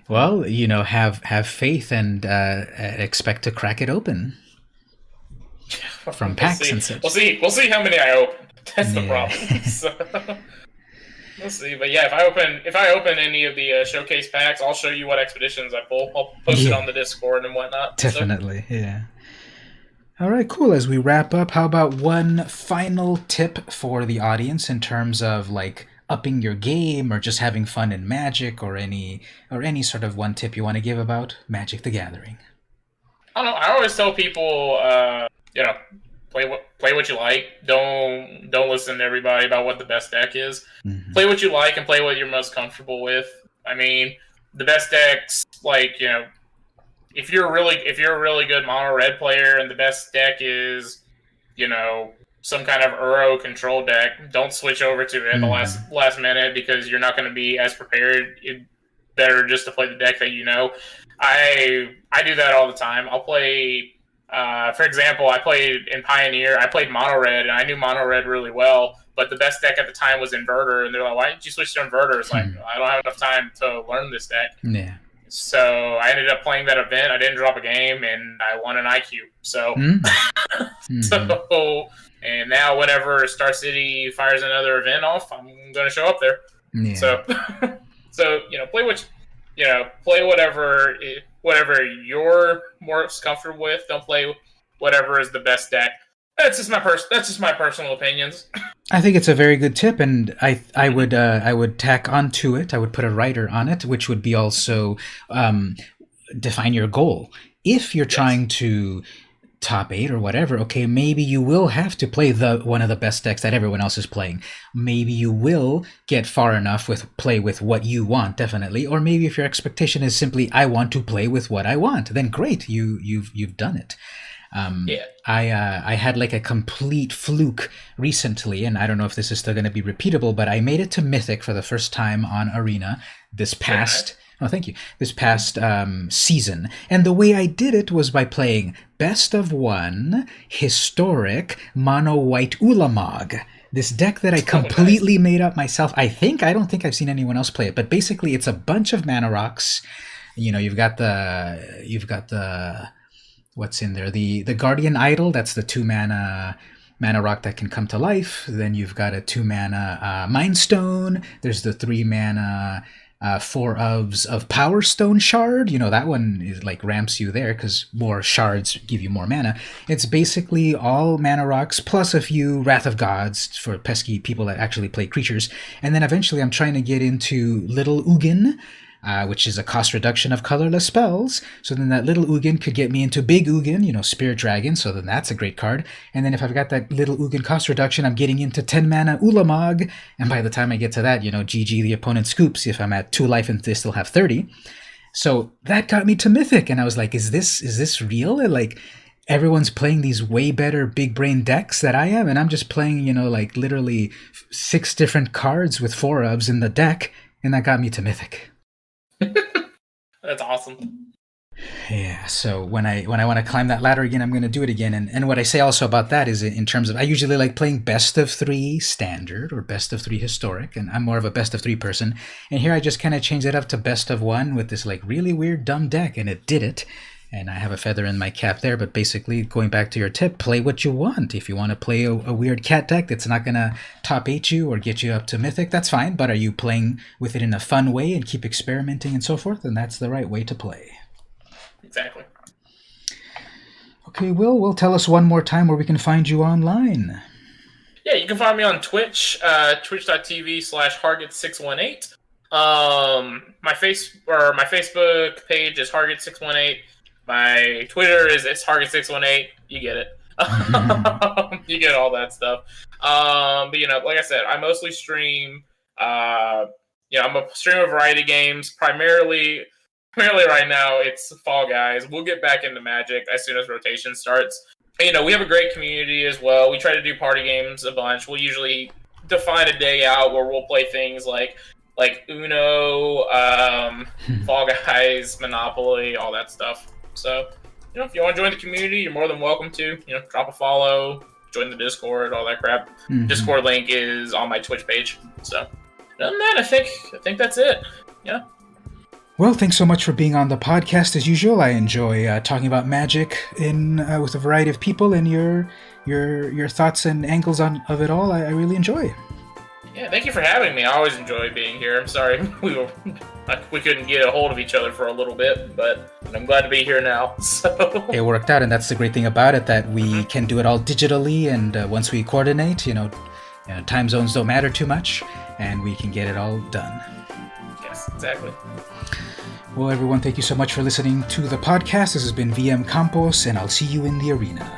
Well, have faith and expect to crack it open from packs and such. We'll see how many I open. That's the problem. So, we'll see. But yeah, if I open any of the showcase packs, I'll show you what expeditions I pull. I'll post it on the Discord and whatnot. Definitely, yeah. All right, cool. As we wrap up, how about one final tip for the audience in terms of, like, upping your game or just having fun in Magic, or any sort of one tip you want to give about Magic the Gathering? I don't know. I always tell people, play what you like. Don't listen to everybody about what the best deck is. Mm-hmm. Play what you like and play what you're most comfortable with. I mean, the best decks, like, if you're a really good mono red player and the best deck is, some kind of Uro control deck, don't switch over to it at the last minute, because you're not going to be as prepared. It's better just to play the deck that you know. I do that all the time. I'll play, for example, I played in Pioneer. I played mono red, and I knew mono red really well. But the best deck at the time was Inverter, and they're like, "Why didn't you switch to Inverter?" It's like, I don't have enough time to learn this deck. Yeah. So I ended up playing that event. I didn't drop a game, and I won an IQ. So, and now whenever Star City fires another event off, I'm going to show up there. Yeah. So, so play whatever you're most comfortable with. Don't play whatever is the best deck. That's just my personal opinions. I think it's a very good tip, and I would tack onto it. I would put a writer on it, which would be also define your goal. If you're trying to top 8 or whatever, okay, maybe you will have to play one of the best decks that everyone else is playing. Maybe you will get far enough play with what you want, definitely. Or maybe if your expectation is simply I want to play with what I want, then great, you've done it. I had like a complete fluke recently, and I don't know if this is still going to be repeatable, but I made it to Mythic for the first time on Arena this past season. And the way I did it was by playing Best of One Historic Mono White Ulamog. This deck that I completely made up myself. I don't think I've seen anyone else play it, but basically it's a bunch of mana rocks. You've got the what's in there? The Guardian Idol, that's the 2 mana rock that can come to life. Then you've got a 2 mana Mind Stone. There's the 3 mana 4 of Power Stone Shard. That one is like ramps you there because more shards give you more mana. It's basically all mana rocks plus a few Wrath of Gods for pesky people that actually play creatures. And then eventually I'm trying to get into Little Ugin, which is a cost reduction of colorless spells. So then that little Ugin could get me into Big Ugin, Spirit Dragon, so then that's a great card. And then if I've got that little Ugin cost reduction, I'm getting into 10 mana Ulamog, and by the time I get to that, GG the opponent scoops if I'm at 2 life and they still have 30. So that got me to Mythic, and I was like, is this real? And like, everyone's playing these way better big brain decks that I am, and I'm just playing, like literally 6 different cards with 4 ofs in the deck, and that got me to Mythic. That's awesome. Yeah, so when I want to climb that ladder again, I'm going to do it again. And what I say also about that is in terms of, I usually like playing best of 3 standard or best of 3 historic, and I'm more of a best of 3 person. And here I just kind of changed it up to best of 1 with this like really weird dumb deck, and it did it. And I have a feather in my cap there, but basically going back to your tip, play what you want. If you want to play a weird cat deck that's not going to top 8 you or get you up to Mythic, that's fine. But are you playing with it in a fun way and keep experimenting and so forth? Then that's the right way to play. Exactly. Okay, Will, tell us one more time where we can find you online. Yeah, you can find me on Twitch, twitch.tv/hargett618. My Facebook page is hargett618. My Twitter is hargett618. You get it. You get all that stuff. But like I said, I mostly stream. I'm a streamer of variety games. Primarily right now it's Fall Guys. We'll get back into Magic as soon as rotation starts. We have a great community as well. We try to do party games a bunch. We'll usually define a day out where we'll play things like Uno, Fall Guys, Monopoly, all that stuff. So, if you want to join the community, you're more than welcome to. Drop a follow, join the Discord, all that crap. Mm-hmm. Discord link is on my Twitch page. So, other than that, I think that's it. Yeah. Well, thanks so much for being on the podcast as usual. I enjoy talking about Magic with a variety of people, and your thoughts and angles of it all. I really enjoy. Yeah, thank you for having me. I always enjoy being here. I'm sorry we couldn't get a hold of each other for a little bit, but I'm glad to be here now. So it worked out, and that's the great thing about it, that we can do it all digitally, and once we coordinate, time zones don't matter too much, and we can get it all done. Yes, exactly. Well, everyone, thank you so much for listening to the podcast. This has been VM Campos, and I'll see you in the arena.